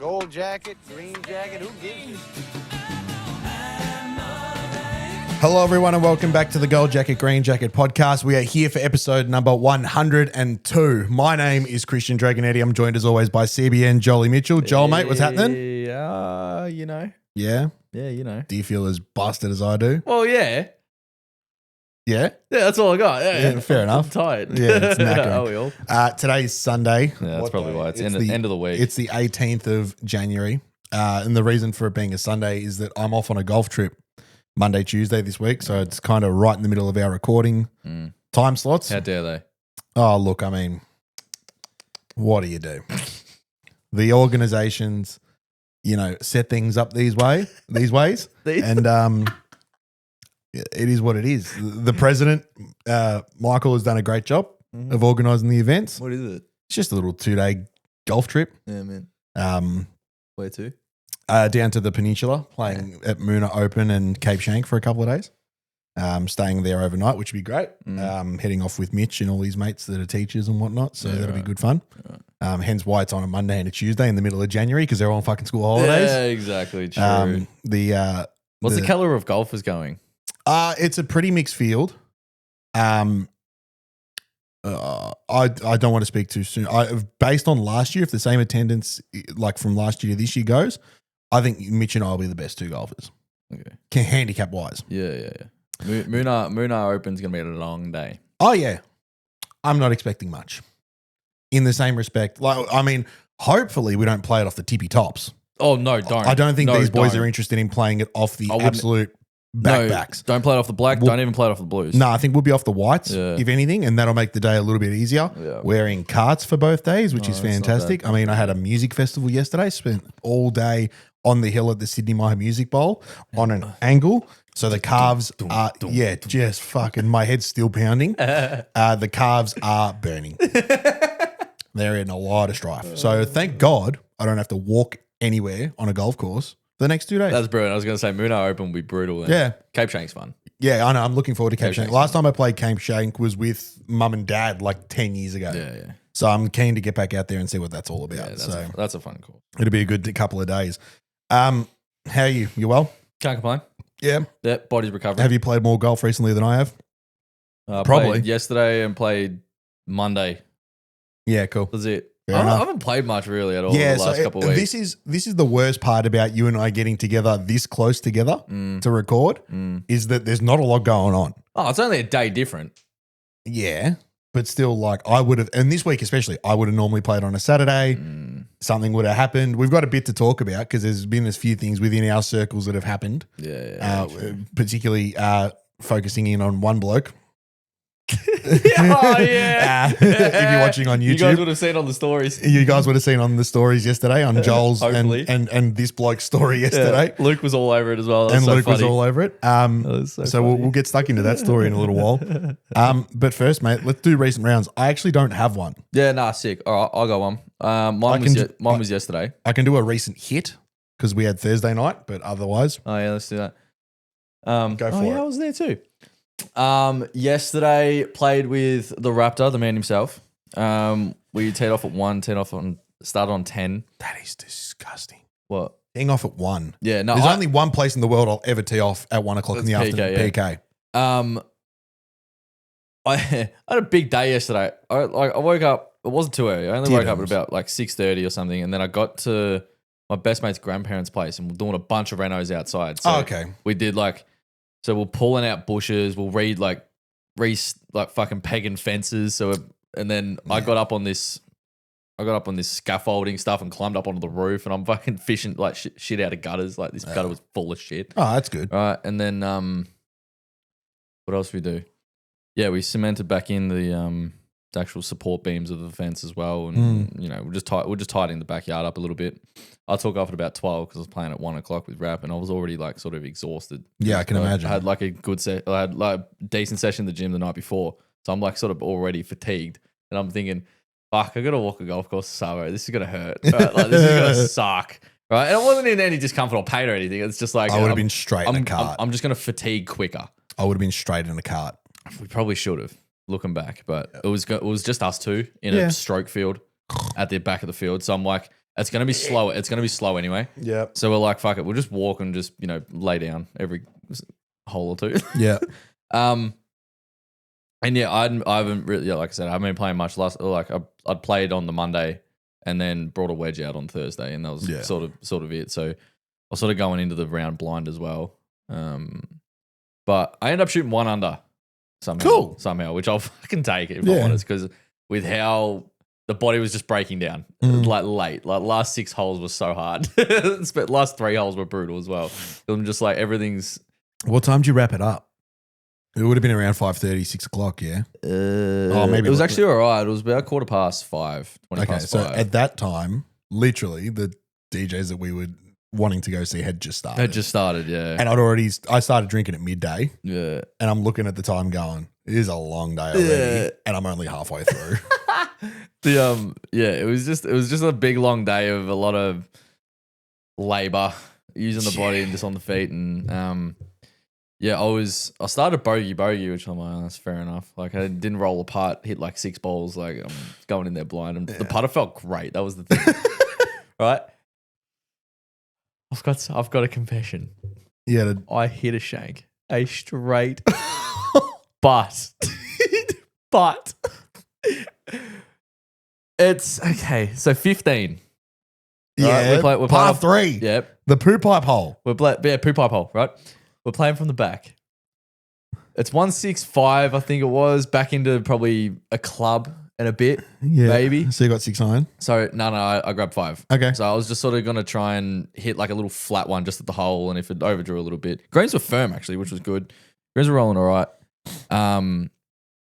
Gold jacket, green jacket, who gives you? Hello, everyone, and welcome back to the Gold Jacket, Green Jacket podcast. We are here for episode number 102. My name is Christian Dragonetti. I'm joined, as always, by CBN Jolie Mitchell. Joel, mate, what's happening? Yeah, you know. Yeah? Yeah, you know. Do you feel as busted as I do? Well, yeah. Yeah? Yeah, that's all I got. Yeah, fair enough. I'm tired. Yeah, it's knackering. Oh, we all. Today's Sunday. Yeah, that's What probably day? why. It's end of the week. It's the 18th of January. And the reason for it being a Sunday is that I'm off on a golf trip Monday, Tuesday this week. So it's kind of right in the middle of our recording time slots. How dare they? Oh, look, I mean, what do you do? The organizations, set things up these ways. And it is what it is. The president, Michael, has done a great job of organizing the events. What is it? It's just a little 2-day golf trip. Yeah, man. Where to? Down to the peninsula, playing at Moona Open and Cape Shank for a couple of days. Staying there overnight, which would be great. Heading off with Mitch and all his mates that are teachers and whatnot. So that'll be good fun. Hence why it's on a Monday and a Tuesday in the middle of January because they're all on fucking school holidays. Yeah, exactly. True. What's the caliber of golfers going? It's a pretty mixed field. I don't want to speak too soon. Based on last year, if the same attendance like from last year to this year goes, I think Mitch and I will be the best two golfers. Okay. Handicap wise. Yeah. Moona Open's going to be a long day. Oh, yeah. I'm not expecting much. In the same respect, hopefully we don't play it off the tippy tops. Oh, no, don't. I don't think these boys are interested in playing it off the absolute backbacks. Don't play it off the black. Don't even play it off the blues. No, I think we'll be off the whites, if anything, and that'll make the day a little bit easier. Yeah. Wearing carts for both days, which is fantastic. I mean, I had a music festival yesterday, spent all day on the hill at the Sydney Maher Music Bowl on an angle. So the calves are, just fucking, my head's still pounding. The calves are burning. They're in a lot of strife. So thank God I don't have to walk anywhere on a golf course for the next 2 days. That's brilliant. I was going to say Moona Open will be brutal then. Yeah. Cape Shank's fun. Yeah, I know. I'm looking forward to Cape Shank. Shank's Last time I played Cape Shank was with mum and dad like 10 years ago. Yeah. So I'm keen to get back out there and see what that's all about. Yeah, that's a fun call. It'll be a good couple of days. How are you? You well? Can't complain. Yeah. Yeah, body's recovering. Have you played more golf recently than I have? Probably. Played yesterday and played Monday. Yeah, cool. That's it. Fair I enough. haven't played much really at all the last couple of weeks. This is the worst part about you and I getting together this close together to record is that there's not a lot going on. Oh, it's only a day different. Yeah. But still, I would have, and this week especially, I would have normally played on a Saturday. Something would have happened. We've got a bit to talk about because there's been a few things within our circles that have happened. Yeah. Particularly focusing in on one bloke. Oh, yeah. If you're watching on YouTube. You guys would have seen on the stories. You guys would have seen on the stories yesterday on Joel's Hopefully. and this bloke's story yesterday. Yeah. Luke was all over it as well. And Luke was funny. all over it. So we'll get stuck into that story in a little while. But first, mate, let's do recent rounds. I actually don't have one. Yeah, sick. All right, I'll go one. Mine was yesterday. I can do a recent hit because we had Thursday night, but otherwise. Oh, yeah, let's do that. Go for it. Yeah, I was there too. Yesterday played with the Raptor, the man himself. We teed off at 1, started on 10. That is disgusting. What? Teeing off at 1. Yeah, no. There's only one place in the world I'll ever tee off at 1 o'clock in the That's afternoon. PK, PK. I had a big day yesterday. I woke up. It wasn't too early. I only woke up at about 6:30 or something, and then I got to my best mate's grandparents' place, and we're doing a bunch of renos outside. So okay. We did so we're pulling out bushes. We'll read fucking pegging fences. And then I got up on this scaffolding stuff and climbed up onto the roof, and I'm fucking fishing shit out of gutters. This gutter was full of shit. Oh, that's good. All right, and then what else we do? Yeah, we cemented back in the actual support beams of the fence as well, and we're just tidying the backyard up a little bit. I took off at about 12 because I was playing at 1 o'clock with Rap, and I was already sort of exhausted. Yeah, I can imagine. I had a good set. I had a decent session in the gym the night before, so I'm sort of already fatigued, and I'm thinking, fuck, I got to walk a golf course to Sabo. This is gonna hurt. Right? This is gonna suck. Right, and it wasn't in any discomfort or pain or anything. It's just I would have been straight in a cart. I'm just gonna fatigue quicker. I would have been straight in a cart. We probably should have, looking back, but it was just us two in a stroke field at the back of the field. So I'm like, It's gonna be slow. It's gonna be slow anyway. Yeah. So we're like, fuck it. We'll just walk and just lay down every hole or two. Yeah. And yeah, I haven't really, like I said, I haven't been playing much. I'd played on the Monday and then brought a wedge out on Thursday, and that was sort of it. So I was sort of going into the round blind as well. But I ended up shooting 1 under somehow, which I'll fucking take it if I'm honest, because with how the body was just breaking down like late. Like last 6 holes was so hard. Last 3 holes were brutal as well. I'm just like everything's. What time did you wrap it up? It would have been around 5:30, 6 o'clock, yeah? Maybe it was actually all right. It was about 5:15, 20 past 5. So at that time, literally, the DJs that we were wanting to go see had just started. Yeah. And I started drinking at midday. Yeah. And I'm looking at the time going, it is a long day already. And I'm only halfway through. It was just a big long day of a lot of labor using the body and just on the feet. And I started bogey, which I'm like, oh, that's fair enough. Like I didn't roll apart, hit like 6 balls, like I'm going in there blind. And the putter felt great. That was the thing. Right? I've got a confession. Yeah. I hit a shank. A straight but it's okay. So 15. Yeah. Right? We're par playing 3. Yep. The poo pipe hole. Poo pipe hole, right? We're playing from the back. It's 165, I think it was, back into probably a club and a bit, maybe. So you got 6 iron? So no, I grabbed 5. Okay. So I was just sort of going to try and hit like a little flat one just at the hole, and if it overdrew a little bit. Greens were firm actually, which was good. Greens were rolling all right. And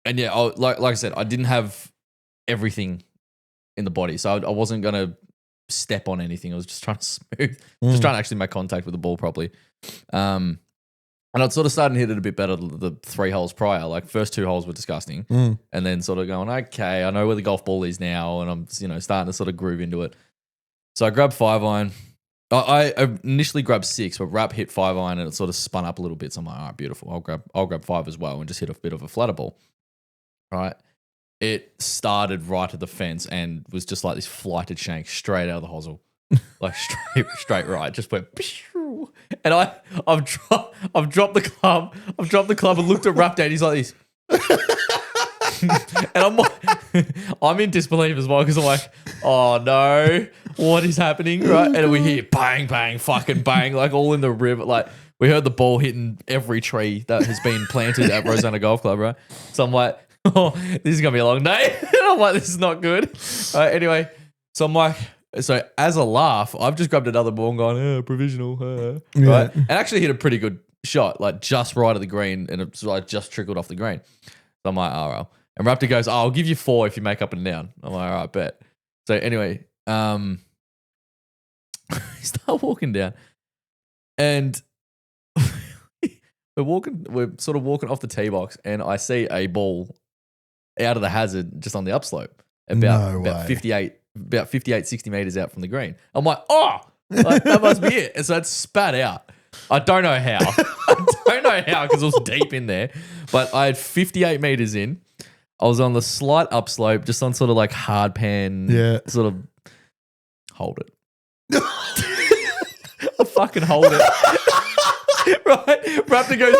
yeah, like I said, I didn't have everything in the body, so I wasn't going to step on anything. I was just trying to smooth, just trying to actually make contact with the ball properly. And I'd sort of started to hit it a bit better the 3 holes prior. Like first 2 holes were disgusting. And then sort of going, okay, I know where the golf ball is now. And I'm, starting to sort of groove into it. So I grabbed 5 iron. I initially grabbed 6, but Rap hit 5 iron and it sort of spun up a little bit. So I'm like, all right, beautiful. I'll grab 5 as well and just hit a bit of a flatter ball. Right. It started right at the fence and was just like this flighted shank straight out of the hosel. Like straight right, just went, and I've dropped the club. I've dropped the club and looked at Rap Dad. He's like this, and I'm in disbelief as well because I'm like, oh no, what is happening, right? And we hear bang, bang, fucking bang, like all in the river. Like we heard the ball hitting every tree that has been planted at Rosanna Golf Club, right? So I'm like, oh, this is gonna be a long day. And I'm like, this is not good. Anyway, so I'm like. So as a laugh, I've just grabbed another ball and gone, provisional, right? And actually hit a pretty good shot, like just right at the green, and it's like just trickled off the green. So I'm like, oh, well. And Raptor goes, oh, I'll give you 4 if you make up and down. I'm like, all right, bet. So anyway, we start walking down, and we're sort of walking off the tee box, and I see a ball out of the hazard just on the upslope, about 58, 60 meters out from the green. I'm like, that must be it. And so it spat out. I don't know how. Because it was deep in there. But I had 58 meters in. I was on the slight upslope, just on sort of like hard pan. Yeah. Sort of hold it. I fucking hold it. Right? Raptor goes,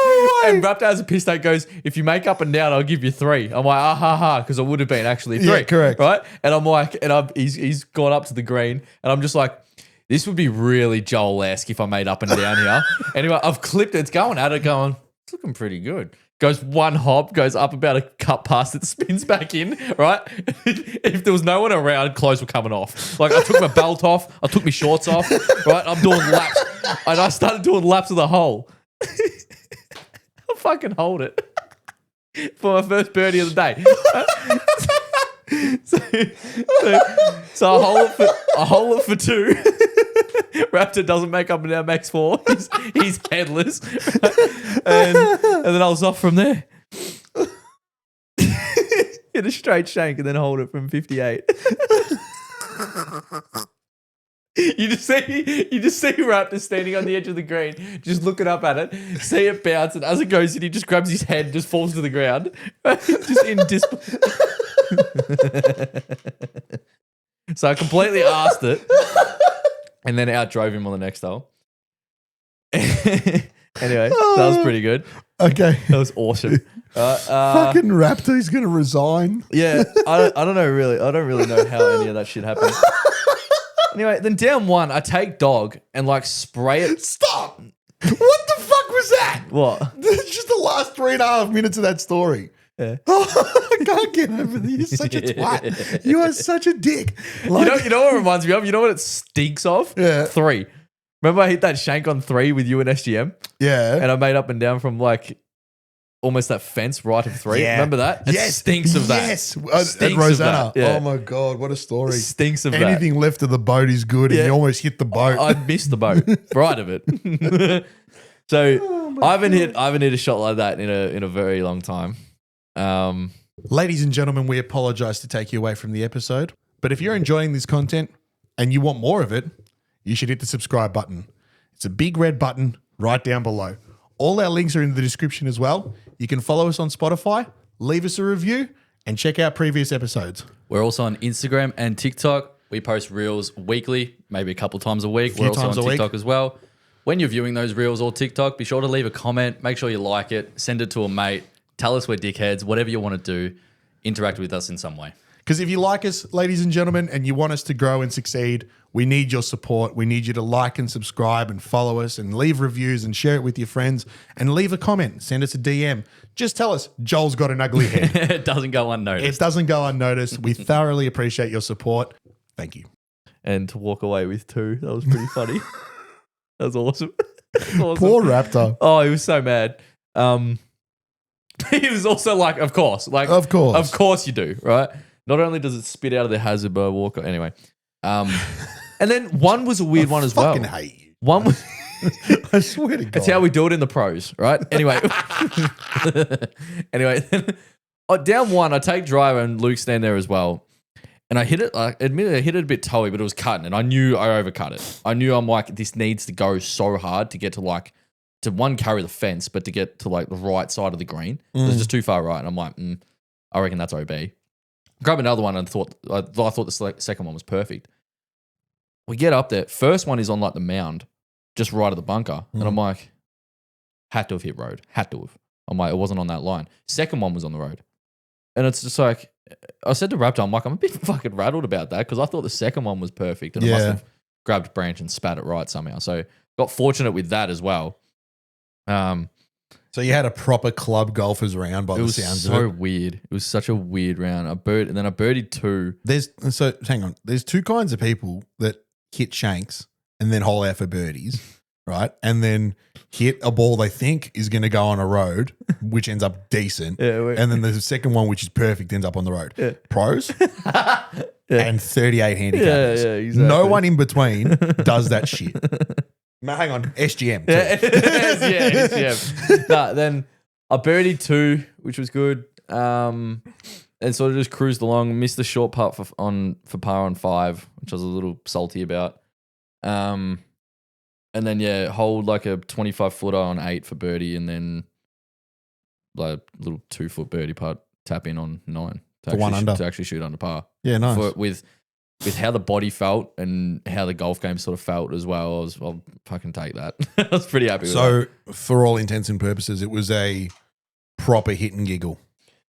and Raptor has a piss take, goes, if you make up and down, I'll give you 3. I'm like, because it would have been actually 3. Yeah, correct. Right? And I'm like, he's gone up to the green, and I'm just like, this would be really Joel-esque if I made up and down here. Anyway, I've clipped it. It's going at it, going, it's looking pretty good. Goes one hop, goes up about a cup past it, spins back in, right? If there was no one around, clothes were coming off. Like I took my belt off, I took my shorts off, right? I'm doing laps. And I started doing laps of the hole. I fucking hold it for my first birdie of the day. So I hold it for 2. Raptor doesn't make up and down, makes 4. He's headless. And then I was off from there. Hit a straight shank and then hold it from 58. You just see Raptor standing on the edge of the green, just looking up at it, see it bounce, and as it goes in, he just grabs his head and just falls to the ground. Just in disbelief. So I completely asked it, and then outdrove him on the next hole. Anyway, that was pretty good. Okay. That was awesome. Fucking Raptor, he's going to resign. Yeah, I don't know really. I don't really know how any of that shit happened. Anyway, then down one, I take dog and like spray it. Stop. What the fuck was that? What? It's just the last 3.5 minutes of that story. Yeah. I can't get over this. You're such a twat. You are such a dick. Like, You know what it reminds me of? You know what it stinks of? Yeah. 3. Remember I hit that shank on 3 with you and SGM? yeah. And I made up and down from like almost that fence right of 3. Yeah. Remember that? It stinks of that. Yes. Stinks At of Rosanna. that, yeah. Oh my God. What a story. It stinks of Anything left of the boat is good, Yeah. and you almost hit the boat. that. I missed the boat. Right of it. So I haven't hit a shot like that in a very long time. Ladies and gentlemen, we apologize to take you away from the episode, but if you're enjoying this content and you want more of it, you should hit the subscribe button. It's a big red button right down below. All our links are in the description as well. You can follow us on Spotify, leave us a review, and check out previous episodes. We're also on Instagram and TikTok. We post reels weekly, maybe a couple times a week. We're also times on a week. TikTok as well. When you're viewing those reels or TikTok, be sure to leave a comment. Make sure you like it. Send it to a mate. Tell us we're dickheads. Whatever you want to do, interact with us in some way. Because if you like us, ladies and gentlemen, and you want us to grow and succeed, we need your support. We need you to like and subscribe and follow us and leave reviews and share it with your friends and leave a comment. Send us a DM. Just tell us Joel's got an ugly head. It doesn't go unnoticed. It doesn't go unnoticed. We thoroughly appreciate your support. Thank you. And to walk away with 2, that was pretty funny. That was awesome. Awesome. Poor Raptor. Oh, he was so mad. He was also like, of course you do, right? Not only does it spit out of the hazard by Walker, anyway. And then one was a weird one as well. I fucking hate you. One was, I swear to God. that's how we do it in the pros, right? Anyway, down one, I take driver and Luke stand there as well. And I hit it, admittedly, I hit it a bit toey, but it was cutting. And I knew I overcut it. I knew I'm like, this needs to go so hard to get to like, to one, carry the fence, but to get to like the right side of the green. It was just too far right. And I'm like, I reckon that's OB. Grab another one and I thought the second one was perfect. We get up there. First one is on like the mound, just right of the bunker. And I'm like, had to have hit road. Had to have. I'm like, it wasn't on that line. Second one was on the road. And it's just like, I said to Raptor, I'm like, I'm a bit fucking rattled about that because I thought the second one was perfect. And I must have grabbed branch and spat it right somehow. So got fortunate with that as well. So you had a proper club golfers round by the sounds of it. It was so weird. It was such a weird round. I birdied 2. Hang on. There's 2 kinds of people that hit shanks and then hole out for birdies, right? And then hit a ball they think is going to go on a road, which ends up decent. And then the second one, which is perfect, ends up on the road. Yeah. Pros and 38 handicappers. Yeah, exactly. No one in between does that shit. No, hang on, SGM. Too. SGM. Nah, then I birdied 2, which was good. And sort of just cruised along. Missed the short putt for par on 5, which I was a little salty about. And then hold like a 25 footer on 8 for birdie, and then like a little 2-foot birdie putt tap in on 9 for 1 under to actually shoot under par. Yeah, nice. With how the body felt and how the golf game sort of felt as well, I'll fucking take that. I was pretty happy with that. So, for all intents and purposes, it was a proper hit and giggle.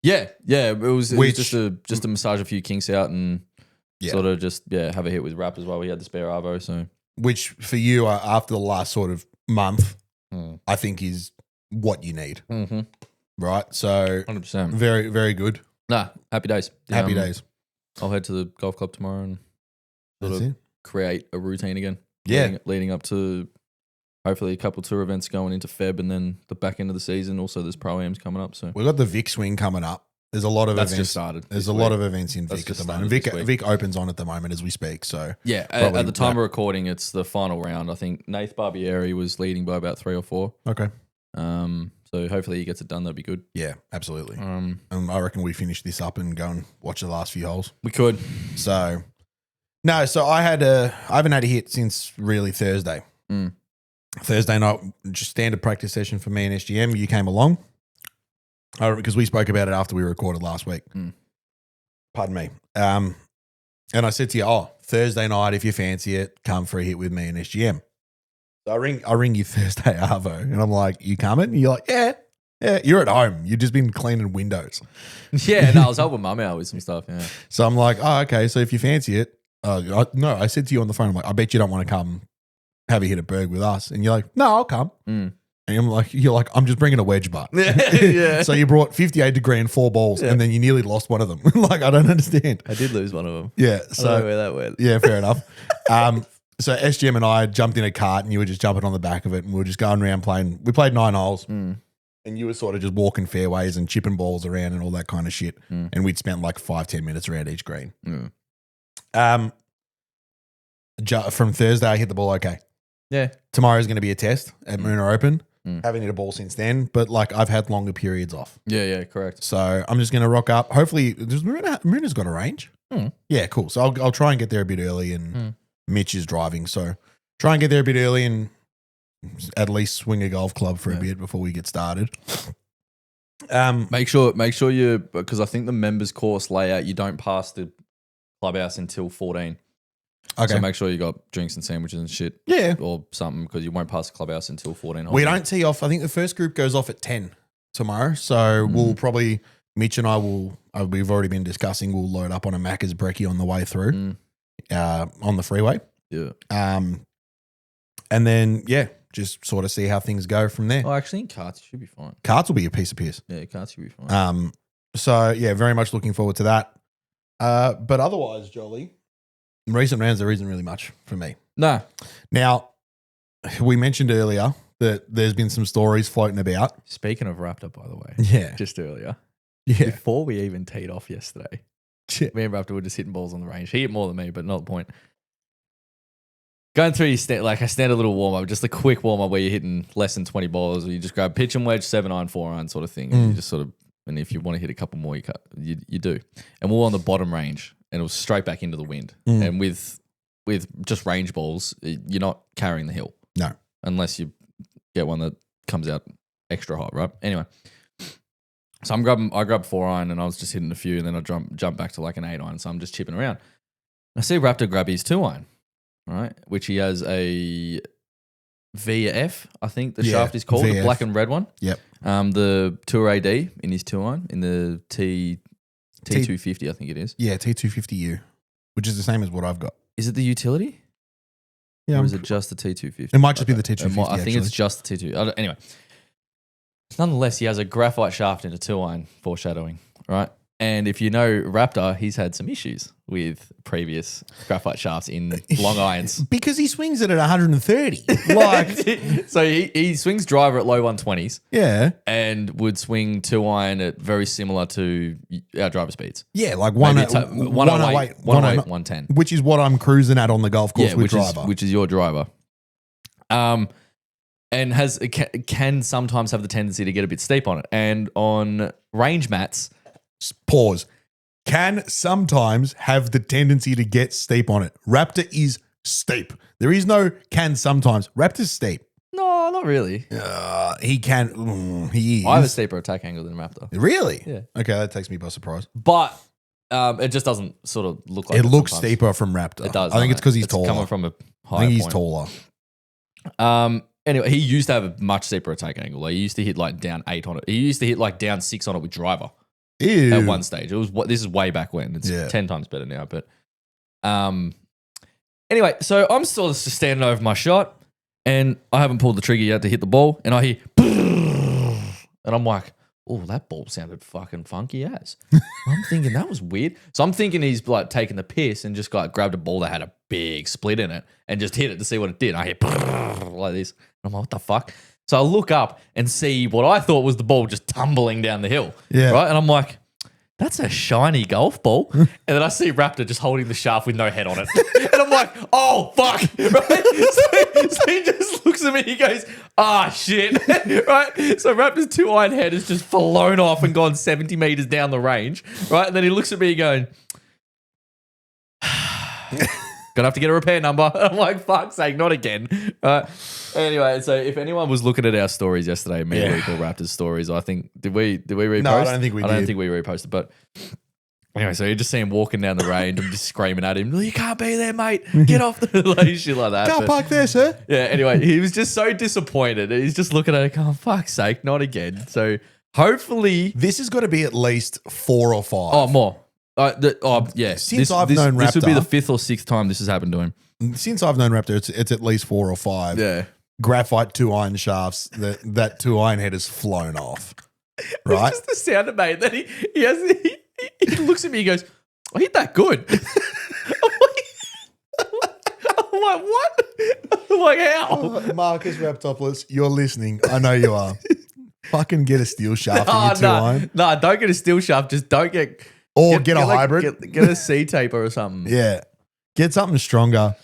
Yeah. It was just to massage a few kinks out and sort of just have a hit with Rap as well. We had the spare Arvo, so which for you after the last sort of month, I think is what you need, right? So 100%, very very good. Nah, happy days. Happy days. I'll head to the golf club tomorrow and sort of create a routine again. Yeah, leading up to hopefully a couple tour events going into Feb and then the back end of the season. Also, there's Pro-Ams coming up. So we've got the Vic swing coming up. There's a lot of events. Just started. There's a lot of events in Vic at the moment. Vic opens on at the moment as we speak. So yeah, at the time of recording, it's the final round. I think Nath Barbieri was leading by about 3 or 4. Okay. So hopefully he gets it done. That'd be good. Yeah, absolutely. I reckon we finish this up and go and watch the last few holes. We could. So I haven't had a hit since really Thursday. Thursday night, just standard practice session for me and SGM. You came along. Because we spoke about it after we recorded last week. Pardon me. And I said to you, oh, Thursday night, if you fancy it, come for a hit with me and SGM. So I ring you Thursday, Arvo, and I'm like, you coming? And you're like, yeah, you're at home. You've just been cleaning windows. Yeah, no, I was helping mum out with some stuff. Yeah. So I'm like, oh, okay. So if you fancy it, no, I said to you on the phone, I'm like, I bet you don't want to come have a hit at Berg with us. And you're like, no, I'll come. Mm. And you're like, I'm just bringing a wedge butt. Yeah. So you brought 58 degree and 4 balls, and then you nearly lost one of them. Like, I don't understand. I did lose one of them. Yeah. I don't know where that went. Yeah, fair enough. So SGM and I jumped in a cart, and you were just jumping on the back of it, and we were just going around playing. We played 9 holes, and you were sort of just walking fairways and chipping balls around and all that kind of shit. And we'd spent like 5-10 minutes around each green. From Thursday, I hit the ball okay. Yeah. Tomorrow's going to be a test at Moona Open. Haven't hit a ball since then, but like I've had longer periods off. Yeah, correct. So I'm just going to rock up. Hopefully, Moona's got a range. Yeah, cool. So I'll try and get there a bit early, and Mitch is driving. So try and get there a bit early and at least swing a golf club for a bit before we get started. Make sure you, because I think the members course layout, you don't pass the clubhouse until 14. Okay. So make sure you got drinks and sandwiches and shit. Yeah. Or something, because you won't pass the clubhouse until 14. We don't tee off. I think the first group goes off at 10 tomorrow. So we'll probably, Mitch and I will, we've already been discussing, we'll load up on a Macca's brekkie on the way through on the freeway. Yeah. And then, just sort of see how things go from there. Oh, actually, in carts, you should be fine. Carts will be a piece of piss. Yeah, carts should be fine. So, very much looking forward to that. But otherwise, Jolly, in recent rounds, there isn't really much for me. No. Now, we mentioned earlier that there's been some stories floating about. Speaking of Raptor, by the way. Yeah. Just earlier. Yeah. Before we even teed off yesterday, me and Raptor were just hitting balls on the range. He hit more than me, but not the point. Going through your a standard little warm up, just a quick warm up where you're hitting less than 20 balls, or you just grab pitch and wedge, 7-iron, 4-iron sort of thing. And you just sort of, and if you want to hit a couple more, you do. And we're on the bottom range, and it was straight back into the wind. And with just range balls, you're not carrying the hill. No. Unless you get one that comes out extra hot, right? Anyway. So I grabbed 4-iron, and I was just hitting a few, and then I jump back to like an 8-iron. So I'm just chipping around. I see Raptor grab his 2-iron, right? Which he has a VF, I think the shaft is called, the black and red one. Yep. The Tour AD in his 2-iron, in the T250, I think it is. Yeah, T250U, which is the same as what I've got. Is it the utility? Yeah. Or is it just the T250? It might just be the T250. I think it's just the T2. Anyway. Nonetheless, he has a graphite shaft and a 2-iron, foreshadowing, right? And if you know Raptor, he's had some issues with previous graphite shafts in long irons. Because he swings it at 130. Like, so he swings driver at low 120s. Yeah. And would swing 2-iron at very similar to our driver speeds. Yeah, like 108, 110. Which is what I'm cruising at on the golf course with driver. Which is your driver. And can sometimes have the tendency to get a bit steep on it. And on range mats, pause, can sometimes have the tendency to get steep on it. Raptor is steep. There is no can sometimes. Raptor's steep. No, not really. He can. He is. I have a steeper attack angle than Raptor. Really? Yeah. Okay, that takes me by surprise. But it just doesn't sort of look like it. It looks sometimes. steeper from Raptor. It does. I think it's because he's taller. Coming from a higher I think he's point. taller. Anyway, he used to have a much steeper attack angle. He used to hit like down 8 on it. He used to hit like down 6 on it with driver. Ew. At one stage. This is way back when. It's 10 times better now. But anyway, so I'm sort of just standing over my shot, and I haven't pulled the trigger yet to hit the ball, and I hear and I'm like, oh, that ball sounded fucking funky as. I'm thinking that was weird. So I'm thinking he's like taking the piss and just like grabbed a ball that had a big split in it and just hit it to see what it did. And I hear like this. I'm like, what the fuck? So I look up and see what I thought was the ball just tumbling down the hill. Yeah. Right. And I'm like, that's a shiny golf ball. And then I see Raptor just holding the shaft with no head on it. And I'm like, oh, fuck. Right? So he just looks at me. He goes, shit. Right? So Raptor's 2-iron head has just flown off and gone 70 meters down the range. Right? And then he looks at me going, gonna have to get a repair number. I'm like, fuck's sake, not again. Anyway, so if anyone was looking at our stories yesterday, me, Rico Raptors stories, I think did we repost? No, I don't think we I did. don't think we reposted, but Anyway, so you just see him walking down the range. I'm just screaming at him, "You can't be there, mate. Get off the like shit like that." Car But- park there, sir. Yeah, anyway, he was just so disappointed. He's just looking at it, going, fuck's sake, not again. So hopefully, This has got to be at least 4 or 5. oh, more. Yeah. Since I've known this would be Raptor- the 5th or 6th time this has happened to him. Since I've known Raptor, it's at least 4 or 5. Yeah. Graphite 2-iron shafts. That 2-iron head has flown off. Right? It's just the sound of mate that he looks at me, he goes, I hit that good. I'm like, what? I'm like, how? Marcus Raptopoulos, you're listening. I know you are. Fucking get a steel shaft in your 2-iron. No, don't get a steel shaft. Just don't get. Or get a hybrid. Get a C taper or something. Yeah. Get something stronger.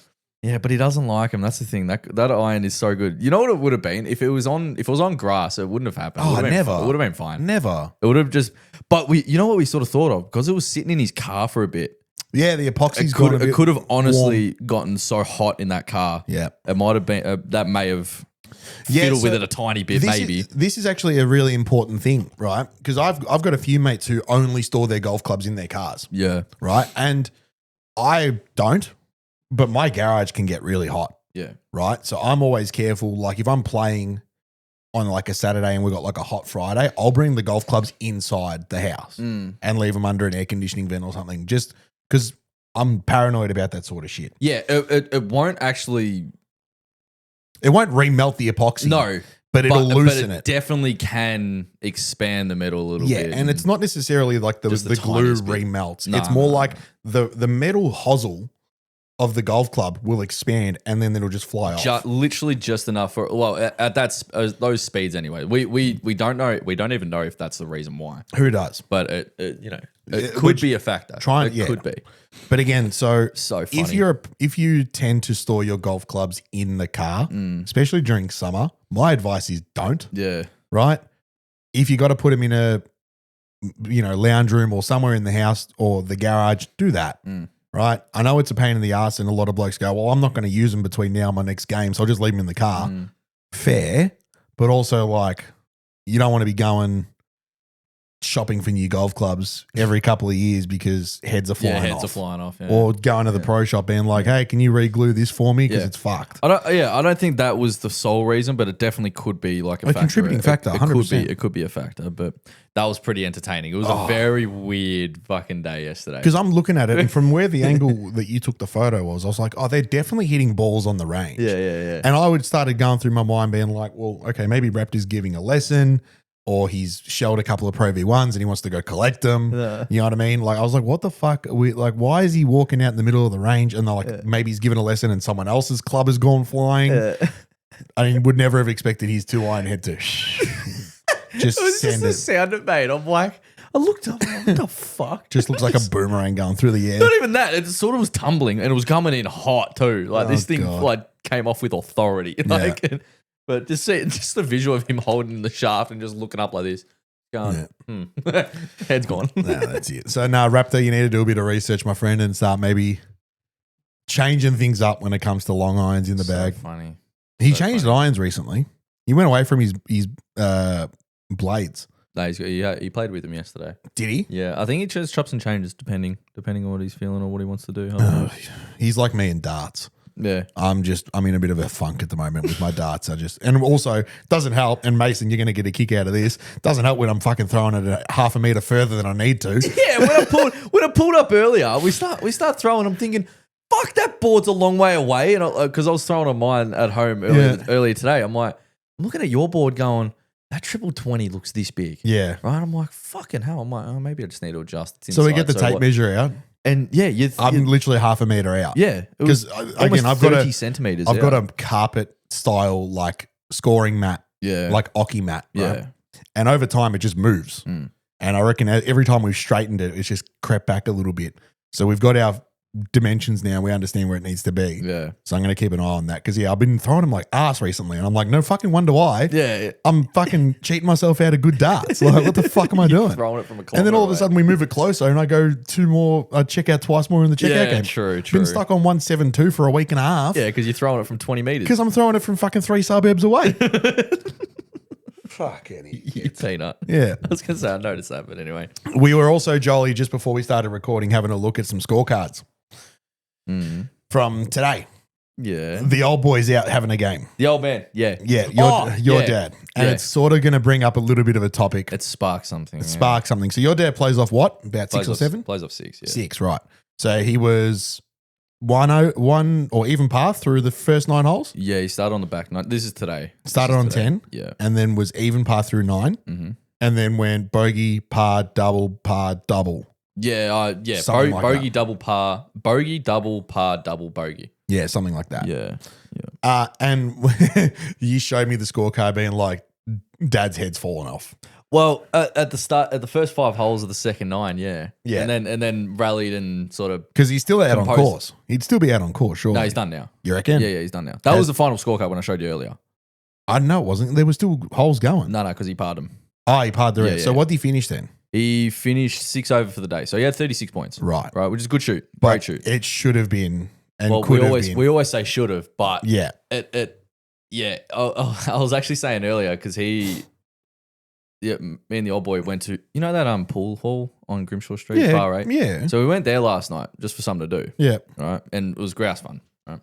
Yeah, but he doesn't like him. That's the thing. That iron is so good. You know what it would have been if it was on grass. It wouldn't have happened. It Oh, would have been never. fine. It would have been fine. Never. It would have just. But you know what we sort of thought of because it was sitting in his car for a bit. Yeah, the epoxy's It gone a bit could have honestly warm. gotten so hot in that car. Yeah. It might have been that may have Yeah, fiddled with so it a tiny bit, this maybe. This is actually a really important thing, right? Because I've got a few mates who only store their golf clubs in their cars, Yeah, right? And I don't, but my garage can get really hot, yeah, right? So I'm always careful. Like if I'm playing on like a Saturday and we've got like a hot Friday, I'll bring the golf clubs inside the house and leave them under an air conditioning vent or something, just because I'm paranoid about that sort of shit. yeah. It won't actually. It won't remelt the epoxy, No, but it'll loosen but it. Definitely can expand the metal a little Yeah, bit. and it's not necessarily like the Just the glue tiniest bit. remelts. No, it's more no, like the metal hosel of the golf club will expand and then it'll just fly off. literally just enough for at that those speeds anyway. We don't know. We don't even know if that's the reason why. Who does? But it Yeah, could which- be a factor. try- It yeah. could be. But again, so So funny. if you tend to store your golf clubs in the car, especially during summer, my advice is don't. Yeah. Right? If you got to put them in a lounge room or somewhere in the house or the garage, do that. Right? I know it's a pain in the ass, and a lot of blokes go, "Well, I'm not going to use them between now and my next game, so I'll just leave them in the car." Fair, but also like you don't want to be going shopping for new golf clubs every couple of years because heads are flying Heads off. are flying off. Yeah. Or going to the pro shop being like, "Hey, can you re-glue this for me? Because Yeah. it's fucked." I don't think that was the sole reason, but it definitely could be like a factor. contributing factor, It 100%. could be a factor, but that was pretty entertaining. It was a very weird fucking day yesterday. Because I'm looking at it, and from where the angle that you took the photo was, I was like, "Oh, they're definitely hitting balls on the range." Yeah. And I would started going through my mind, being like, "Well, okay, maybe Raptor's giving a lesson." Or he's shelled a couple of Pro V1s and he wants to go collect them. Yeah. You know what I mean? Like, I was like, what the fuck? Why is he walking out in the middle of the range? And they're like, maybe he's given a lesson and someone else's club has gone flying. I mean, would never have expected his 2-iron head to just It was send just the it. sound it made. I'm like, I looked up, I'm like, what the fuck? Just looks like a boomerang going through the air. Not even that. It sort of was tumbling and it was coming in hot too. Like this thing God. like came off with authority. Like, but just the visual of him holding the shaft and just looking up like this, going, head's gone. No, that's it. So, Raptor, you need to do a bit of research, my friend, and start maybe changing things up when it comes to long irons in the bag. So funny. He so changed funny. irons recently. He went away from his blades. No, he played with him yesterday. Did he? Yeah, I think he just chops and changes depending on what he's feeling or what he wants to do. I don't know. He's like me in darts. Yeah. I'm in a bit of a funk at the moment with my darts. And also doesn't help. And Mason, you're going to get a kick out of this. Doesn't help when I'm fucking throwing it a half a meter further than I need to. Yeah, when I pulled up earlier, we start throwing. I'm thinking, fuck, that board's a long way away, and because I was throwing on mine at home earlier today. I'm like, I'm looking at your board, going, that triple 20 looks this big. Yeah. Right. I'm like, fucking hell. I'm like, oh, maybe I just need to adjust. It's So we inside, get the tape what- measure out. and yeah, I'm literally half a meter out. yeah, it was Because almost again, I've 30 got centimeters. I've got out. a carpet style like scoring mat, yeah, like Oki mat. Right? yeah. And over time, it just moves. Mm. And I reckon every time we've straightened it, it's just crept back a little bit. So we've got our dimensions now. We understand where it needs to be. Yeah. So I'm going to keep an eye on that. Because, I've been throwing them like ass recently. And I'm like, no fucking wonder why. Yeah. I'm fucking cheating myself out of good darts. Like, what the fuck am I doing? Throwing it from a kilometer And then all of a away. sudden we move it closer and I go check out twice more in the checkout Yeah, game. true. Been stuck on 172 for a week and a half. Yeah, because you're throwing it from 20 meters. Because I'm throwing it from fucking 3 suburbs away. Fucking You peanut. Yeah. I was going to say, I noticed that, but anyway. We were also jolly just before we started recording, having a look at some scorecards from today. Yeah. The old boy's out having a game. The old man. Yeah. Yeah, your yeah. dad. And Yeah. it's sort of going to bring up a little bit of a topic. It sparked something. Spark something. So your dad plays off what? About Plays 6 or off- 7? Plays off 6, yeah. 6, right. So he was 1 or even par through the first 9 holes. Yeah, he started on the back nine. This is today. Started This is on today. 10. Yeah. And then was even par through 9. Mm-hmm. And then went bogey, par, double. Yeah, yeah. Something like bogey, that. double par, bogey, double par, double bogey. Yeah, something like that. Yeah. Yeah. And you showed me the scorecard being like, dad's head's fallen off. Well, at the start, at the first 5 holes of the second 9, yeah. Yeah. And then rallied and sort of. Because he's still out on Composed. course. He'd still be out on course, sure. No, he's done now. You reckon? Yeah, he's done now. That was the final scorecard when I showed you earlier. I know it wasn't. There were still holes going. No, because he parred him. Oh, he parred the Yeah, rest. So yeah. what did he finish then? He finished 6 over for the day, so he had 36 points. Right. Right, which is a good shoot. But Great shoot. it should have been and Well, could have been. we always say should have, but Yeah. yeah. I was actually saying earlier because me and the old boy went to that pool hall on Grimshaw Street, Yeah. far right. Yeah. So we went there last night just for something to do, Yeah. right? And it was grouse fun, right?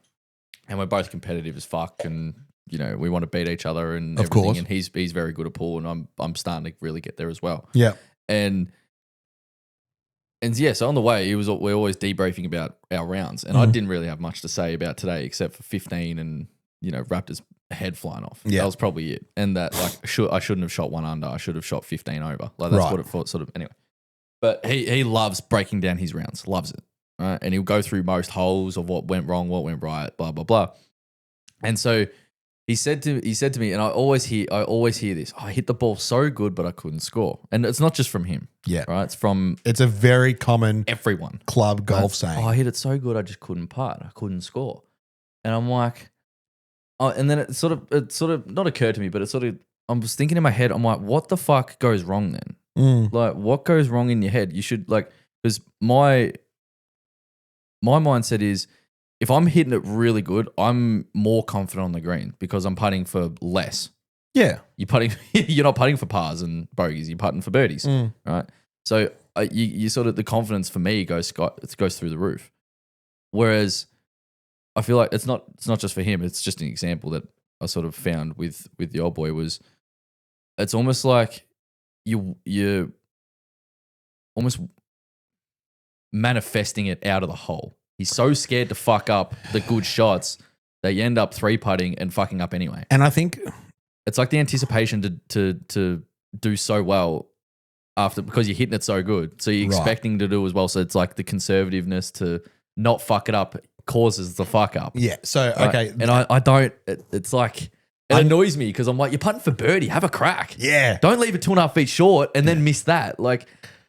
And we're both competitive as fuck, and we want to beat each other and Of everything. course. And he's very good at pool, and I'm starting to really get there as well. Yeah. And yeah, so on the way, we're always debriefing about our rounds, and I didn't really have much to say about today except for 15 and Raptors head flying off. Yeah. That was probably it. And that I shouldn't have shot 1 under. I should have shot 15 over. Like that's Right. what it thought sort of anyway. But he loves breaking down his rounds, loves it, right? And he'll go through most holes of what went wrong, what went right, blah blah blah. And so he said to me, and I always hear this. I hit the ball so good, but I couldn't score. And it's not just from him, Yeah. right? It's from It's a very common everyone. club golf Right? saying. Oh, I hit it so good, I just couldn't putt. I couldn't score. And I'm like, and then it sort of not occurred to me, but I was thinking in my head, I'm like, what the fuck goes wrong then? Like, what goes wrong in your head? You should because my mindset is, if I'm hitting it really good, I'm more confident on the green because I'm putting for less. Yeah. You're not putting for pars and bogeys. You're putting for birdies, right? So you sort of the confidence for me goes through the roof. Whereas I feel like it's not just for him. It's just an example that I sort of found with the old boy was it's almost like you're almost manifesting it out of the hole. He's so scared to fuck up the good shots that you end up 3-putting and fucking up anyway. And I think It's like the anticipation to do so well because you're hitting it so good. So you're Right. expecting to do as well. So it's like the conservativeness to not fuck it up causes the fuck up. yeah. So right? okay. And I don't. It's like it annoys me because I'm like, you're putting for birdie. Have a crack. Yeah. Don't leave it 2.5 feet short and then miss that. Like,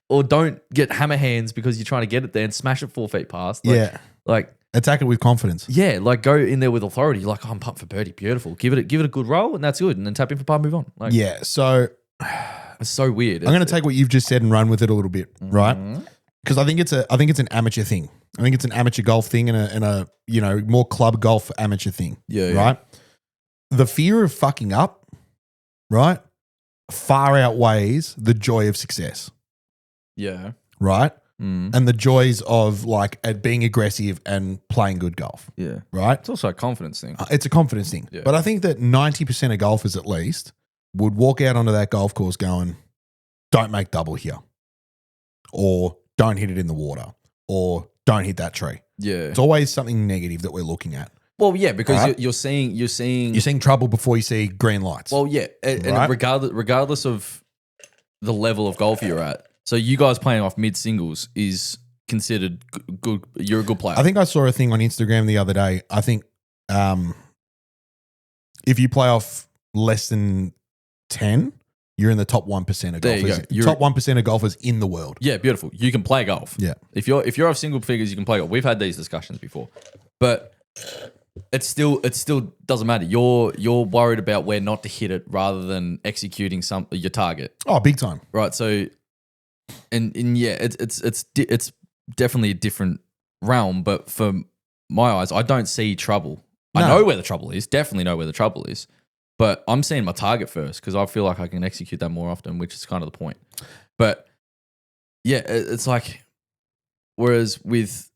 or don't get hammer hands because you're trying to get it there and smash it 4 feet past. Like, Yeah. Like. Attack it with confidence. Yeah, like go in there with authority. You're like, oh, I'm pumped for birdie, beautiful. Give it a good roll, and that's good. And then tap in for par, move on. Like, Yeah. So it's so weird. I'm going to take what you've just said and run with it a little bit, right? Mm-hmm. Because I think it's an amateur thing. I think it's an amateur golf thing and a more club golf amateur thing. Yeah, yeah. Right. The fear of fucking up, right, far outweighs the joy of success. Yeah. Right. Mm. And the joys of at being aggressive and playing good golf. Yeah. Right. It's also a confidence thing. It's a confidence thing. Yeah. But I think that 90% of golfers at least would walk out onto that golf course going, don't make double here. Or don't hit it in the water. Or don't hit that tree. Yeah. It's always something negative that we're looking at. Well, yeah, because Right. you're seeing. You're seeing trouble before you see green lights. Well, yeah, and Right. regardless of the level of golf you're at, so you guys playing off mid singles is considered good. You're a good player. I think I saw a thing on Instagram the other day. I think if you play off less than 10, you're in the top 1% of There you golfers. go. You're- Top 1% of golfers in the world. Yeah, beautiful. You can play golf. Yeah. If you're off single figures, you can play golf. We've had these discussions before, but it still doesn't matter. You're worried about where not to hit it rather than executing your target, Oh, big time. right? So, and yeah, it's definitely a different realm. But for my eyes, I don't see trouble. I No. know where the trouble is. Definitely know where the trouble is. But I'm seeing my target first because I feel like I can execute that more often, which is kind of the point. But yeah, it's like, whereas with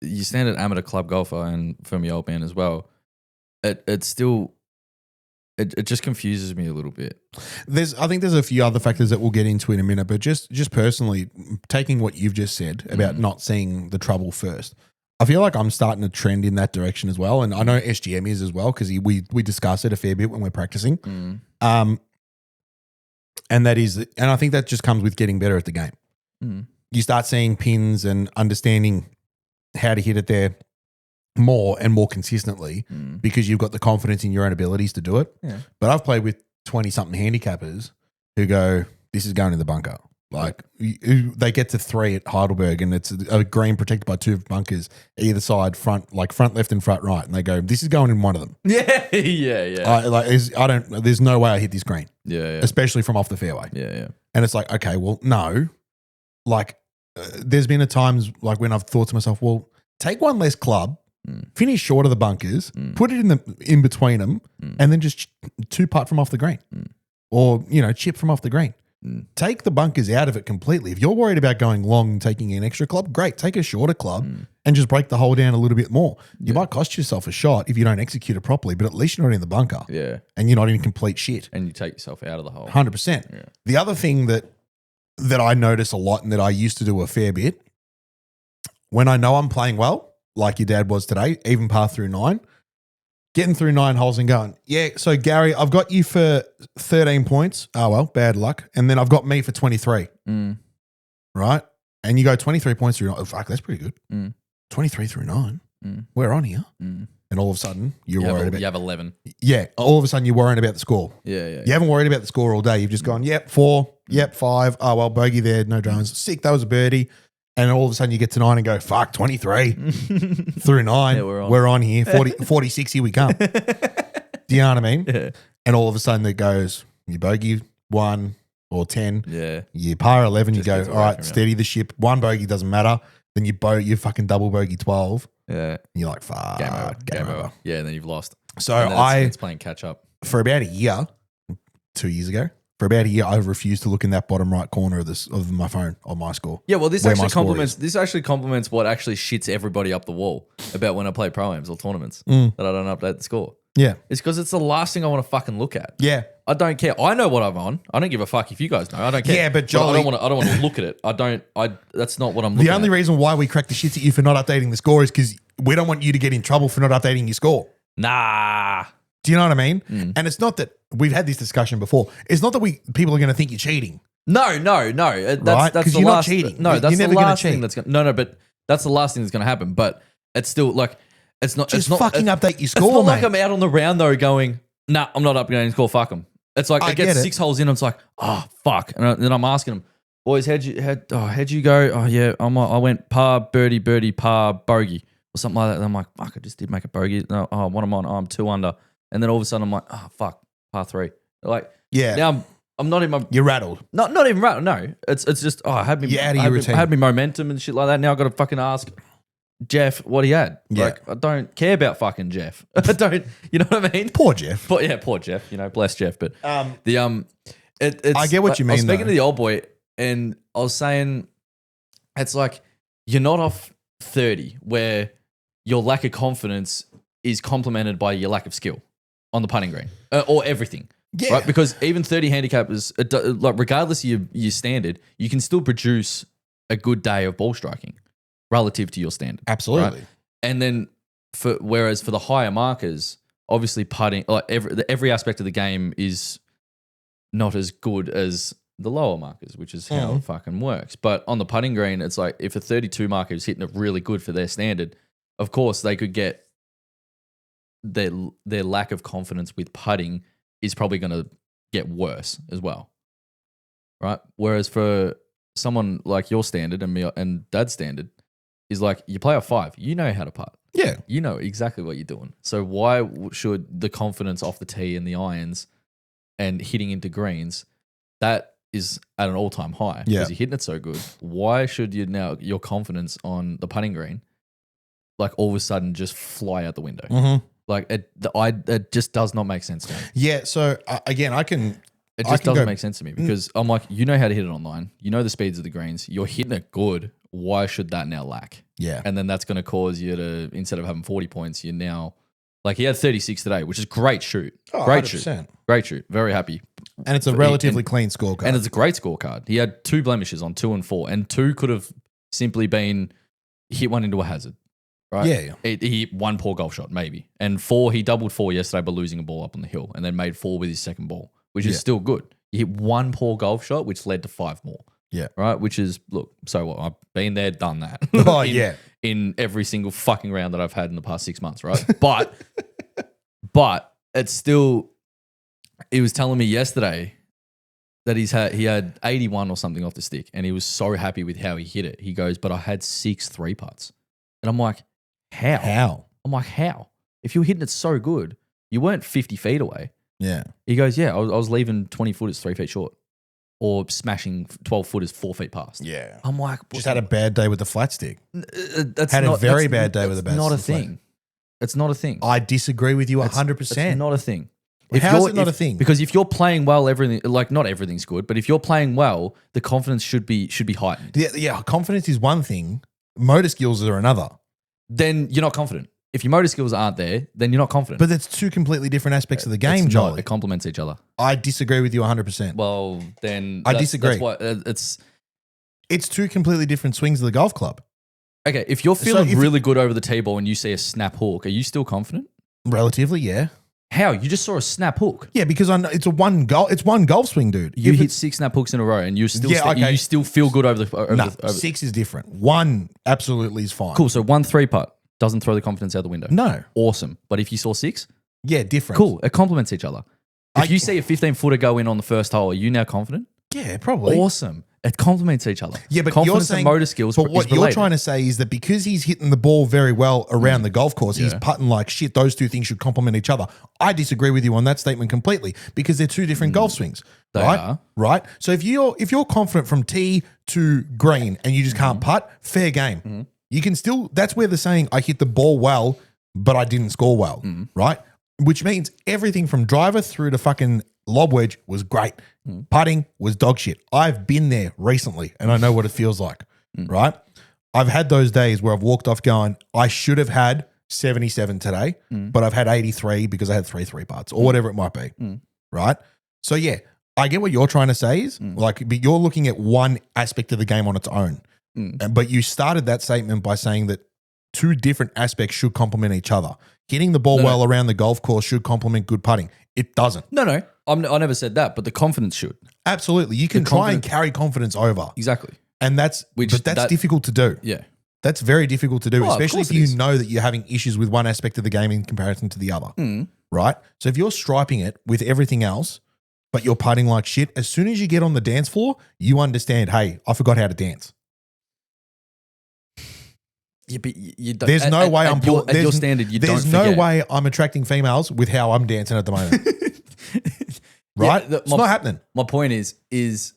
your standard amateur club golfer and for my old man as well, it still it just confuses me a little bit. I think there's a few other factors that we'll get into in a minute, but just personally, taking what you've just said about not seeing the trouble first, I feel like I'm starting to trend in that direction as well. And I know SGM is as well, because we discuss it a fair bit when we're practicing. And I think that just comes with getting better at the game. You start seeing pins and understanding how to hit it there more and more consistently because you've got the confidence in your own abilities to do it. Yeah. But I've played with 20-something handicappers who go, this is going in the bunker. Like they get to 3 at Heidelberg and it's a green protected by 2 bunkers either side, front, left and front right. And they go, this is going in one of them. Yeah. There's no way I hit this green. Yeah. Especially from off the fairway. Yeah. And it's like, okay, well, no. There's been times when I've thought to myself, well, take one less club, finish short of the bunkers, put it in between them, and then just 2-putt from off the green, or chip from off the green. Take the bunkers out of it completely. If you're worried about going long and taking an extra club, great. Take a shorter club and just break the hole down a little bit more. You might cost yourself a shot if you don't execute it properly, but at least you're not in the bunker. Yeah. And you're not in complete shit. And you take yourself out of the hole. 100%. Yeah. The other thing that I notice a lot and that I used to do a fair bit, when I know I'm playing well, like your dad was today, even par through 9, getting through 9 holes and going, yeah, so Gary, I've got you for 13 points. Oh, well, bad luck. And then I've got me for 23. Right? And you go 23 points through 9. Oh, fuck, that's pretty good. 23 through 9. We're on here. And all of a sudden, you're worried about... You have 11. Yeah. All of a sudden, you're worrying about the score. Yeah. You haven't worried about the score all day. You've just gone, yep, 4, yep, 5. Oh, well, bogey there, no dramas. Sick, that was a birdie. And all of a sudden you get to 9 and go, fuck, 23 through 9. Yeah, we're on here. 46, here we come. Do you know what I mean? Yeah. And all of a sudden it goes, you bogey 1 or 10. Yeah. You par 11, Just you go, gets all away right, from you. steady the ship. 1 bogey doesn't matter. Then you fucking double bogey 12. Yeah. And you're like, fuck. Game over. Yeah, and then you've lost. So And then it's playing catch up. for about a year, 2 years ago, I refused to look in that bottom right corner of my phone on my score. Yeah, well, this where actually my score complements. is. This actually complements what actually shits everybody up the wall about when I play pro-ams or tournaments that I don't update the score. Yeah. It's because it's the last thing I want to fucking look at. Yeah. I don't care. I know what I'm on. I don't give a fuck if you guys know. I don't care. Yeah, but I Jolly- don't want to look at it. That's not what I'm looking The only at. reason why we crack the shits at you for not updating the score is because we don't want you to get in trouble for not updating your score. Nah. Do you know what I mean? And it's not that we've had this discussion before. It's not that people are going to think you're cheating. No. Right? That's 'Cause the you're not last. cheating. No, You're that's the never gonna last thing cheat. that's going. No, but that's the last thing that's going to happen. But it's still like it's not. Just it's not, fucking it's, update your It's score, not mate. like I'm out on the round though, going, nah, I'm not upgrading the score. Fuck them. It's like I I get get it. 6 holes in. It's like, oh fuck, and then I'm asking them, boys, how'd you go? Oh yeah, I went par birdie par bogey or something like that. And I'm like, fuck, I just did make a bogey. No, what am I on? Oh, I'm 2 under. And then all of a sudden I'm like, oh fuck, par 3. Like, Yeah. now I'm not in my. You're rattled. Not even right. No, it's just I had me. You're out of I your had me- routine. I had me momentum and shit like that. Now I got to fucking ask Jeff what he had. Yeah. Like I don't care about fucking Jeff. I don't. You know what I mean? Poor Jeff. But yeah, poor Jeff. Bless Jeff. But it's. I get what you I was mean, speaking though. to the old boy, and I was saying, it's like you're not off 30, where your lack of confidence is complemented by your lack of skill on the putting green or everything. Yeah. Right? Because even 30 handicappers, regardless of your standard, you can still produce a good day of ball striking relative to your standard. Absolutely. Right? And then whereas for the higher markers, obviously putting, like every aspect of the game is not as good as the lower markers, which is how it fucking works. But on the putting green, it's like if a 32 marker is hitting it really good for their standard, of course they could get their lack of confidence with putting is probably going to get worse as well, right? Whereas for someone like your standard and me and Dad's standard is like you play a 5, you know how to putt, Yeah. you know exactly what you're doing. So why should the confidence off the tee and the irons and hitting into greens, that is at an all-time high because Yeah. you're hitting it so good. Why should your confidence on the putting green like all of a sudden just fly out the window? Mm-hmm. Like it just does not make sense to me. Yeah. So again, I can. It I just can doesn't go- make sense to me because I'm like, you know how to hit it online. You know the speeds of the greens. You're hitting it good. Why should that now lack? Yeah. And then that's going to cause you to, instead of having 40 points, you're now, like he had 36 today, which is great shoot. Oh, Great 100%. shoot. Great shoot. Very happy. And it's a relatively clean scorecard. And it's a great scorecard. He had 2 blemishes on 2 and 4, and 2 could have simply been hit one into a hazard, right? Yeah. He hit 1 poor golf shot, maybe. And 4, he doubled 4 yesterday by losing a ball up on the hill and then made 4 with his second ball, which is still good. He hit 1 poor golf shot, which led to 5 more. Yeah. Right? Which is, look, so what? I've been there, done that. Oh, in, yeah. In every single fucking round that I've had in the past 6 months, right? But it's still, he was telling me yesterday that he had 81 or something off the stick and he was so happy with how he hit it. He goes, but I had 6 3-putts. And I'm like, how? How? I'm like, how? If you were hitting it so good, you weren't 50 feet away. Yeah. He goes, yeah, I was leaving 20 footers 3 feet short or smashing 12 footers 4 feet past. Yeah. I'm like, Just had a bad day with the flat stick. that's had a not, very that's- bad day with that's the best not a flat. thing. It's not a thing. I disagree with you It's 100%. not a thing. How is you're- it not a thing? Because if you're playing well, everything, like not everything's good, but if you're playing well, the confidence should be heightened. Yeah, confidence is one thing. Motor skills are another. Then you're not confident. If your motor skills aren't there, then you're not confident. But that's 2 completely different aspects of the game, It's not. Joel. It complements each other. I disagree with you 100%. Well, then I disagree. That's what it's. It's 2 completely different swings of the golf club. Okay, if you're feeling if- really good over the tee ball and you see a snap hook, are you still confident? Relatively, yeah. How? You just saw a snap hook. Yeah, because I know it's one golf swing, dude. You If hit it's- 6 snap hooks in a row and you still Yeah, okay. you still feel good over the over No, the, over 6 is different. 1 absolutely is fine. Cool. So 1 3-putt doesn't throw the confidence out the window. No. Awesome. But if you saw 6, Yeah, different. cool. It complements each other. If I- you see a 15-footer go in on the first hole, are you now confident? Yeah, probably. Awesome. It complements each other. Yeah, but confidence you're saying, and motor skills. But what is you're related. trying to say is that because he's hitting the ball very well around the golf course, he's putting like shit. Those 2 things should complement each other. I disagree with you on that statement completely because they're 2 different golf swings. They right? are. Right. So if you're confident from tee to green and you just can't putt, fair game. You can still. That's where they're saying I hit the ball well, but I didn't score well. Right. Which means everything from driver through to fucking lob wedge was great. Putting was dog shit. I've been there recently and I know what it feels like, right? I've had those days where I've walked off going, I should have had 77 today, but I've had 83 because I had 3 3-putts or whatever it might be, right? So yeah, I get what you're trying to say is like, but you're looking at one aspect of the game on its own. But you started that statement by saying that 2 different aspects should complement each other. Hitting the ball well around the golf course should complement good putting. It doesn't. No. I never said that, but the confidence should. Absolutely. You can try and carry confidence over. Exactly. And that's difficult to do. Yeah. That's very difficult to do, Oh, of especially course if it you is. know that you're having issues with one aspect of the game in comparison to the other. Right? So if you're striping it with everything else, but you're putting like shit, as soon as you get on the dance floor, you understand, hey, I forgot how to dance. Yeah, but you don't, There's no way I'm at your there's- standard. You don't There's no forget. way I'm attracting females with how I'm dancing at the moment. Right? Yeah, It's not happening. My point is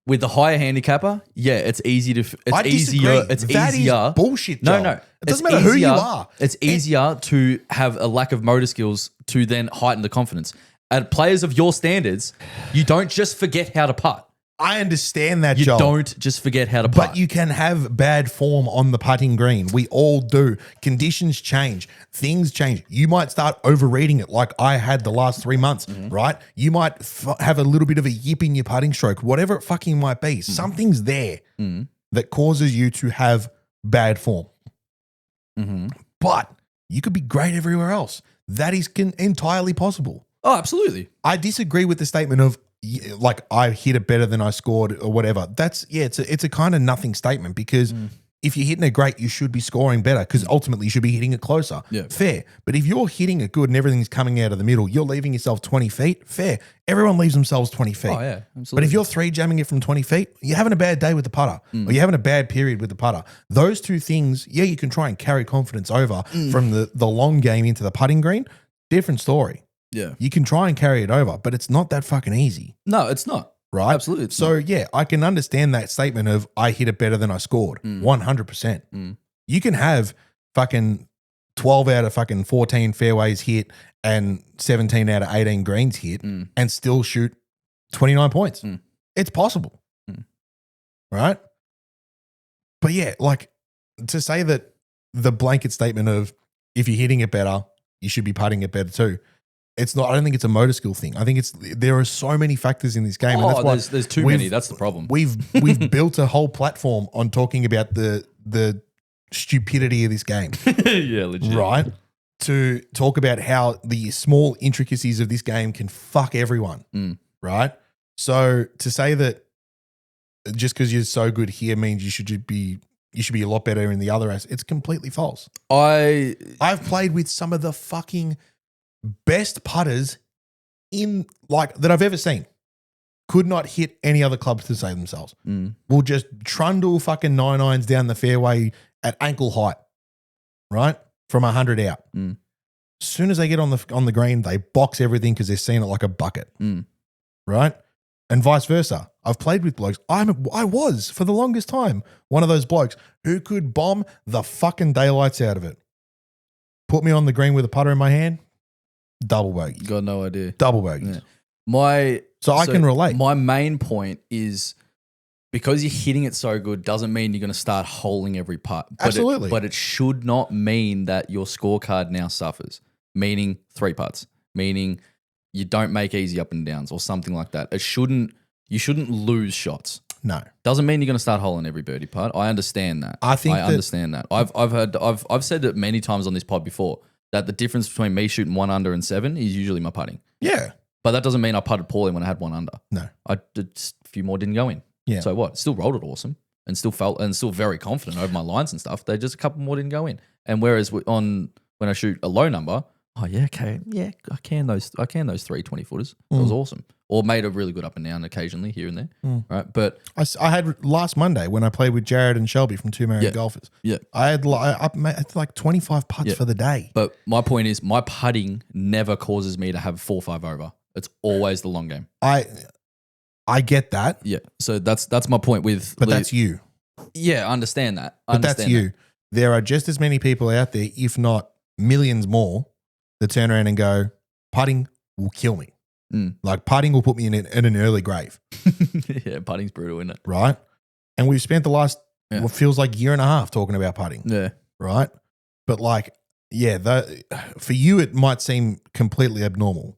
with the higher handicapper, yeah, it's easy to. It's I easier. disagree. It's That is easier. bullshit, No, Joel. no. It doesn't matter who you are. It's easier to have a lack of motor skills to then heighten the confidence. At players of your standards, you don't just forget how to putt. I understand that, You Joel. don't just forget how to putt. But you can have bad form on the putting green. We all do. Conditions change. Things change. You might start overreading it like I had the last 3 months, right? You might have a little bit of a yip in your putting stroke, whatever it fucking might be. Something's there that causes you to have bad form. But you could be great everywhere else. That is entirely possible. Oh, absolutely. I disagree with the statement of like I hit it better than I scored or whatever. That's it's a kind of nothing statement because if you're hitting it great, you should be scoring better because ultimately you should be hitting it closer. Yeah. Fair. But if you're hitting it good and everything's coming out of the middle, you're leaving yourself 20 feet. Fair. Everyone leaves themselves 20 feet. Oh yeah, absolutely. But if you're 3-jamming it from 20 feet, you're having a bad day with the putter or you're having a bad period with the putter. Those 2 things, yeah, you can try and carry confidence over from the long game into the putting green. Different story. yeah, You can try and carry it over, but it's not that fucking easy, no, it's not. right? Absolutely, it's So, yeah, I can understand that statement of I hit it better than I scored. 100%. You can have fucking 12 out of fucking 14 fairways hit and 17 out of 18 greens hit and still shoot 29 points. It's possible. Right? But yeah, like to say that the blanket statement of if you're hitting it better, you should be putting it better too. It's not. I don't think it's a motor skill thing. I think there are so many factors in this game. And that's why there's too many. That's the problem. We've built a whole platform on talking about the stupidity of this game. Yeah, legit. Right? To talk about how the small intricacies of this game can fuck everyone. Right? So to say that just because you're so good here means you should be a lot better in the other aspects, it's completely false. I've played with some of the fucking best putters in that I've ever seen. Could not hit any other clubs to save themselves. Will just trundle fucking 9-irons down the fairway at ankle height, right? From 100 out. As soon as they get on the green, they box everything because they're seeing it like a bucket, right? And vice versa. I've played with blokes. I was for the longest time one of those blokes who could bomb the fucking daylights out of it. Put me on the green with a putter in my hand. Double bogey. Got no idea. Double bogeys. Yeah. So I can relate. My main point is because you're hitting it so good doesn't mean you're going to start holing every putt. Absolutely. But it should not mean that your scorecard now suffers, meaning 3 putts, meaning you don't make easy up and downs or something like that. You shouldn't lose shots. No. Doesn't mean you're going to start holing every birdie putt. I understand that. I understand that. I've said it many times on this pod before that the difference between me shooting 1 under and 7 is usually my putting. Yeah. But that doesn't mean I putted poorly when I had 1 under. No. A few more didn't go in. Yeah. So what? Still rolled it awesome and still very confident over my lines and stuff. They just a couple more didn't go in. And whereas when I shoot a low number, oh yeah, okay, yeah, I can those 3 20-footers. That was awesome. Or made a really good up and down occasionally here and there. Right. But I had last Monday when I played with Jared and Shelby from Two Married Golfers. Yeah. I had like 25 putts for the day. But my point is my putting never causes me to have 4-5 over. It's always the long game. I get that. Yeah. So that's my point with But that's you. Yeah, I understand that. That's you. There are just as many people out there, if not millions more, that turn around and go, putting will kill me. Like putting will put me in an early grave. Yeah, putting's brutal, isn't it? Right? And we've spent the last, what feels like year and a half talking about putting. Yeah. Right? But like, yeah, for you, it might seem completely abnormal.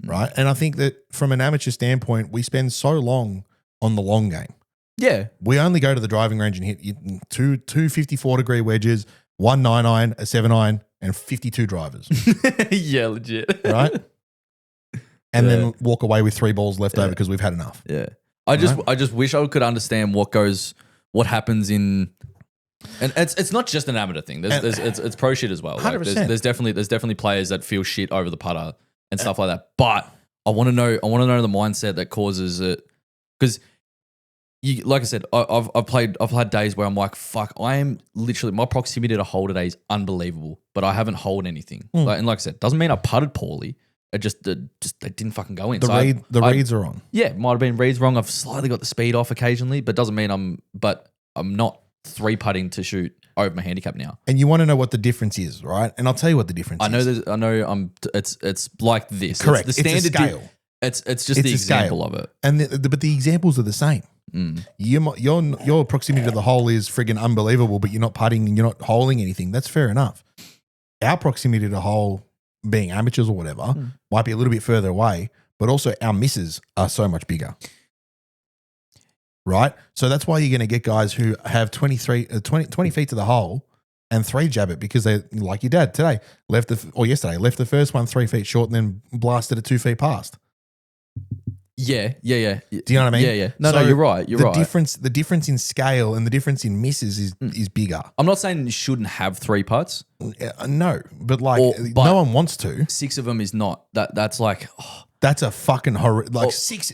Right? And I think that from an amateur standpoint, we spend so long on the long game. Yeah. We only go to the driving range and hit two 54-degree wedges, 1 9-iron, a 7-iron, and 52 drivers. Yeah, legit. Right? And then walk away with 3 balls left over because we've had enough. Yeah. I just wish I could understand what happens in, and it's not just an amateur thing. It's pro shit as well. Like 100%. There's definitely players that feel shit over the putter and stuff like that. But I want to know the mindset that causes it, because you, like I said, I've had days where I'm like, fuck, I am literally, my proximity to hole today is unbelievable, but I haven't holed anything. And like I said, doesn't mean I putted poorly. It just they didn't fucking go in. The reads are on. Yeah, might have been reads wrong. I've slightly got the speed off occasionally, but doesn't mean I'm not 3 putting to shoot over my handicap now. And you want to know what the difference is, right? And I'll tell you what the difference is. It's like this. Correct. It's the standard a scale. It's just the example of it. And but the examples are the same. Your proximity to the hole is friggin' unbelievable, but you're not putting and you're not holing anything. That's fair enough. Our proximity to the hole, being amateurs or whatever, might be a little bit further away, but also our misses are so much bigger. Right? So that's why you're going to get guys who have 20 feet to the hole and 3 jab it, because they, like your dad today, left the first one 3 feet short and then blasted it 2 feet past. Yeah. Do you know what I mean? Yeah. No, you're right. The difference in scale and the difference in misses is bigger. I'm not saying you shouldn't have 3 putts. No, but no one wants to. 6 of them is not. That's like... That's a fucking horror. 6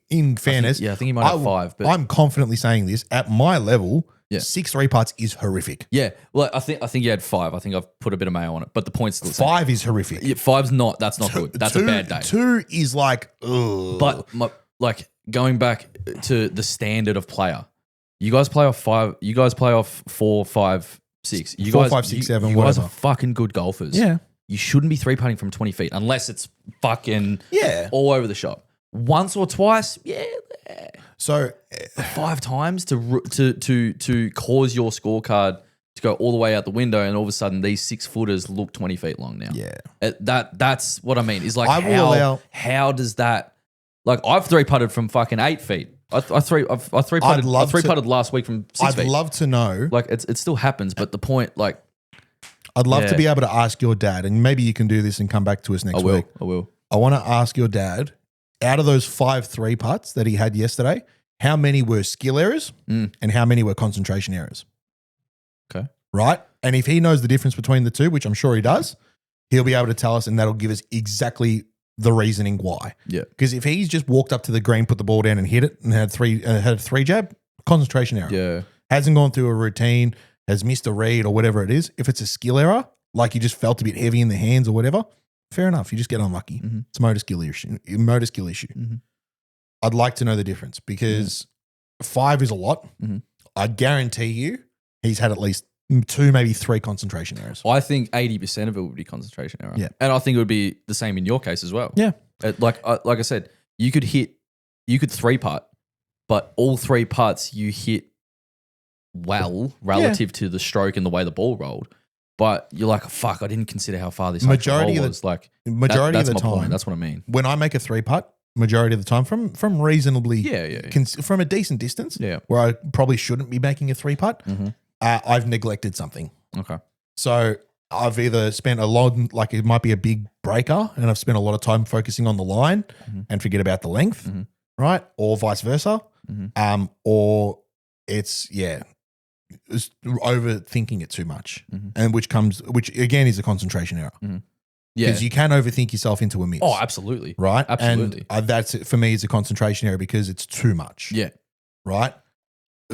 in fairness. I think you might have 5. But I'm confidently saying this at my level. Yeah. 6 3 putts is horrific. Yeah. Well, I think you had 5. I think I've put a bit of mayo on it, but the point's still 5 is horrific. Yeah, 5's not. That's not good. That's a bad day. 2 is like, ugh. But going back to the standard of player, you guys play off 5. You guys play off 4, 5, 6. 4, 5, 6, 7, you guys whatever. are fucking good golfers. Yeah. You shouldn't be 3-putting from 20 feet unless it's fucking all over the shop. Once or twice, So 5 times to cause your scorecard to go all the way out the window, and all of a sudden these 6-footers look 20 feet long now. yeah. That's what I mean. Is like I will allow- how does that, like, I've 3-putted from fucking 8 feet. I 3-putted last week from 6 feet. I'd love to know. Like it still happens, but the point, like, I'd love Yeah. to be able to ask your dad, and maybe you can do this and come back to us next week. I will. I want to ask your dad, out of those 5 3-putts that he had yesterday, how many were skill errors and how many were concentration errors? Okay. Right? And if he knows the difference between the two, which I'm sure he does, he'll be able to tell us, and that'll give us exactly the reasoning why. Yeah. Because if he's just walked up to the green, put the ball down and hit it and had a 3 jab, concentration error. Yeah. Hasn't gone through a routine, has missed a read or whatever it is. If it's a skill error, like you just felt a bit heavy in the hands or whatever, fair enough. You just get unlucky. Mhm. It's a motor skill issue. Mhm. I'd like to know the difference because 5 is a lot. Mhm. I guarantee you he's had at least 2, maybe 3 concentration errors. I think 80% of it would be concentration error. Yeah. And I think it would be the same in your case as well. Yeah. Like I said, you could 3-putt, but all 3 putts you hit well relative to the stroke and the way the ball rolled. But you're like, fuck, I didn't consider how far this Majority hole of the- was. Like, Majority that's of the my time, point. That's what I mean. when I make a 3-putt, majority of the time from reasonably, Yeah. from a decent distance, Yeah. where I probably shouldn't be making a 3-putt, Mhm. I've neglected something. Okay. So I've either spent a lot, like it might be a big breaker, and I've spent a lot of time focusing on the line and forget about the length, Mhm. right? Or vice versa. Mhm. Or it's overthinking it too much, Mhm. and which again is a concentration error Yeah. because you can overthink yourself into a miss. Oh, absolutely. right? absolutely. And that's it for me. It's a concentration error because it's too much. Yeah. Right.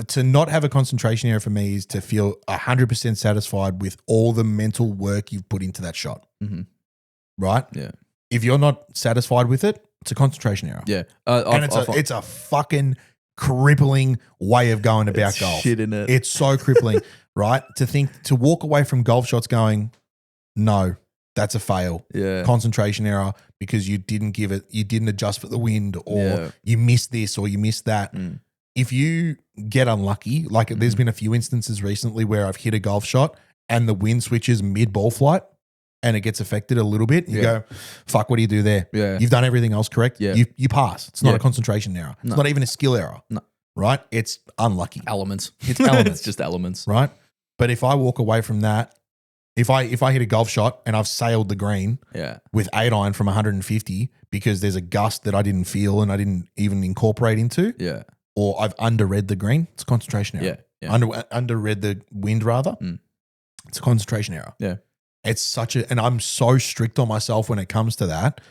To not have a concentration error for me is to feel 100% satisfied with all the mental work you've put into that shot. Mhm. Right. Yeah. If you're not satisfied with it, it's a concentration error. Yeah. And it's a fucking crippling way of going about golf. Shit in it. It's so crippling, right? To walk away from golf shots going, no, that's a fail. Yeah. Concentration error because you didn't adjust for the wind, or Yeah. you missed this or you missed that. Mm. If you get unlucky, like there's been a few instances recently where I've hit a golf shot and the wind switches mid ball flight and it gets affected a little bit. You go, fuck, what do you do there? Yeah. You've done everything else correct. Yeah. You pass. It's not Yeah. a concentration error. It's No. not even a skill error. No. Right? It's unlucky. Elements. It's elements. It's just elements. Right? But if I walk away from that, if I hit a golf shot and I've sailed the green Yeah. with 8 iron from 150 because there's a gust that I didn't feel and I didn't even incorporate into, Yeah. or I've underread the green, it's a concentration error. Yeah. Underread the wind rather, Mm. it's a concentration error. Yeah. It's and I'm so strict on myself when it comes to that.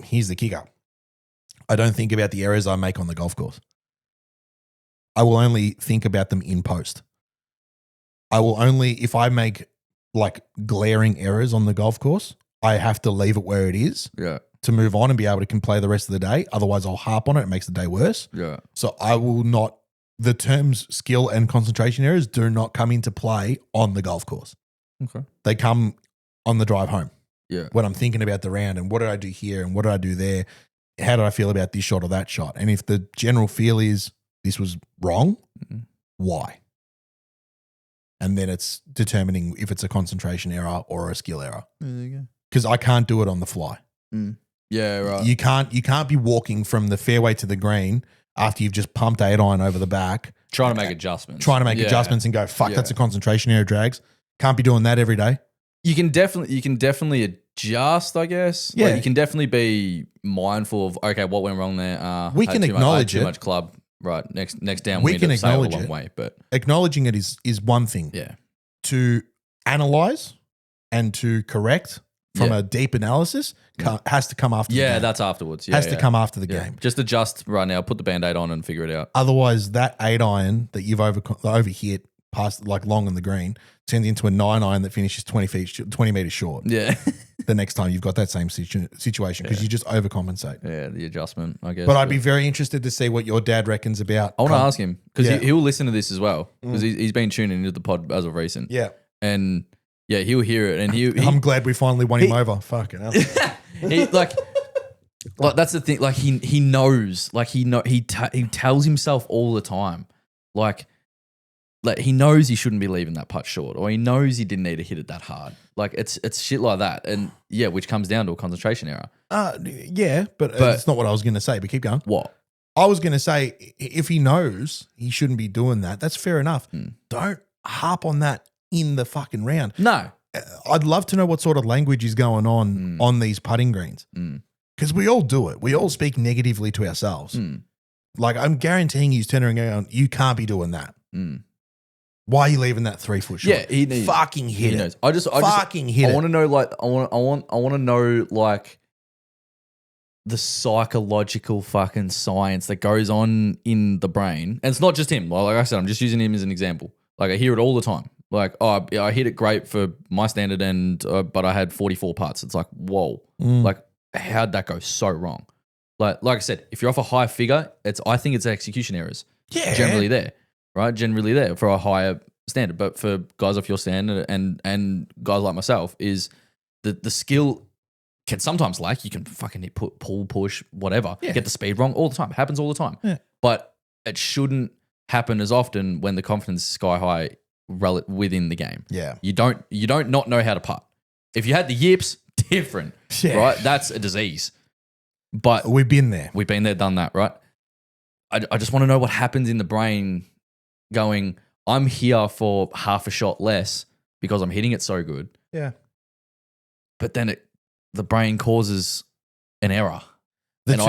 Here's the kicker. I don't think about the errors I make on the golf course. I will only think about them in post. I will only, if I make like glaring errors on the golf course, I have to leave it where it is Yeah. to move on and be able to play the rest of the day. Otherwise, I'll harp on it. It makes the day worse. Yeah. So I will not, the terms skill and concentration errors do not come into play on the golf course. Okay. They come on the drive home. Yeah. When I'm thinking about the round and what did I do here and what did I do there? How did I feel about this shot or that shot? And if the general feel is this was wrong, Mhm. why? And then it's determining if it's a concentration error or a skill error. There you go. Because I can't do it on the fly. Yeah. Right. You can't be walking from the fairway to the green after you've just pumped 8 iron over the back, trying to make adjustments. trying to make adjustments and go, fuck, that's a concentration error, drags. Can't be doing that every day. You can definitely adjust, I guess. Yeah. Like, you can definitely be mindful of, okay, what went wrong there? We can acknowledge too it. much club. Right. Next downwind. We can it'll sail acknowledge a long it. way, but Acknowledging it is one thing. yeah. To analyze and to correct from Yeah. a deep analysis has to come after the Yeah, game. that's afterwards. Yeah, has to yeah. come after the Yeah. game. Just adjust right now, put the Band-Aid on and figure it out. Otherwise, that 8 iron that you've overhit past like long on the green turns into a 9-iron that finishes 20 meters short. Yeah. The next time you've got that same situation because you just overcompensate. Yeah, the adjustment, I guess. But I'd be very interested to see what your dad reckons about. I want to ask him because Yeah. he'll listen to this as well because he's been tuning into the pod as of recent. Yeah. And yeah, he'll hear it and I'm glad we finally won him over. Fucking hell. he like that's the thing. Like he knows. Like he tells himself all the time. Like he knows he shouldn't be leaving that putt short, or he knows he didn't need to hit it that hard. Like it's shit like that, and yeah, which comes down to a concentration error. Yeah, but that's not what I was going to say. But keep going. What? I was going to say if he knows he shouldn't be doing that, that's fair enough. Don't harp on that in the fucking round. No. I'd love to know what sort of language is going on these putting greens because we all do it. We all speak negatively to ourselves. Like I'm guaranteeing he's turning around. You can't be doing that. Why are you leaving that 3 foot short? Yeah, he needs, fucking hit he it. knows. I want to know like I want to know like the psychological fucking science that goes on in the brain. And it's not just him. Like I said, I'm just using him as an example. Like I hear it all the time. Like, oh, I hit it great for my standard, and but I had 44 putts. It's like, whoa, like how'd that go so wrong? Like I said, if you're off a high figure, I think it's execution errors. Yeah, generally there, right? Generally there for a higher standard. But for guys off your standard and guys like myself, is the skill can sometimes lack. You can fucking hit pull, push, whatever. Yeah. Get the speed wrong all the time. It happens all the time. Yeah. But it shouldn't happen as often when the confidence is sky high within the game. Yeah. You don't not know how to putt. If you had the yips, different. Yeah. Right? That's a disease. But We've been there. we've been there, done that, right? I just want to know what happens in the brain going, I'm here for half a shot less because I'm hitting it so good. Yeah. But then the brain causes an error. The And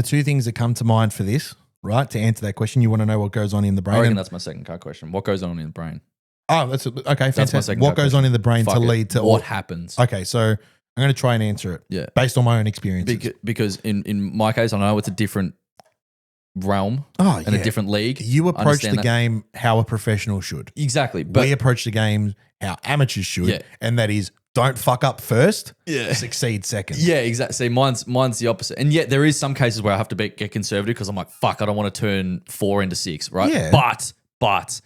two things that come to mind for this, right? To answer that question, you want to know what goes on in the brain. I reckon that's my second card question. What goes on in the brain? That's okay. That's my Fantastic. second What card goes on in the brain Fuck to it. lead to what happens? Okay, so I'm going to try and answer it. Yeah. Based on my own experiences. Because in my case, I know it's a different realm and a different league. You approach Understand the that. game how a professional should. Exactly. But We approach the game how amateurs should, Yeah. and that is don't fuck up first, Yeah. succeed second. yeah, exactly. See, mine's the opposite. And yet there is some cases where I have to get conservative because I'm like, fuck, I don't want to turn 4 into 6, right? Yeah. But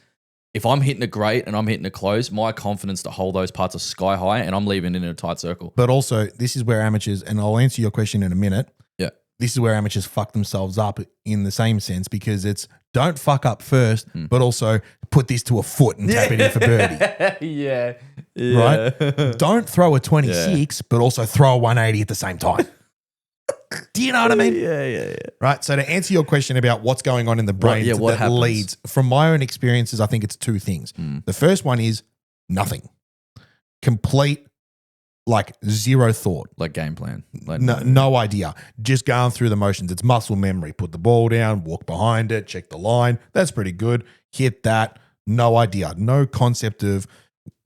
if I'm hitting it great and I'm hitting it close, my confidence to hold those parts are sky high and I'm leaving it in a tight circle. But also, this is where amateurs, and I'll answer your question in a minute. Yeah. This is where amateurs fuck themselves up in the same sense because it's don't fuck up first, but also put this to a foot and tap it in for birdie. yeah. Right? Don't throw a 26, but also throw a 180 at the same time. Do you know what I mean? Yeah. Right. So to answer your question about what's going on in the brain what that happens? leads, from my own experiences, I think it's 2 things. The first one is nothing. Complete, like zero thought. Like game plan. Like No idea. Just going through the motions. It's muscle memory. Put the ball down, walk behind it, check the line. That's pretty good. Hit that. No idea. No concept of,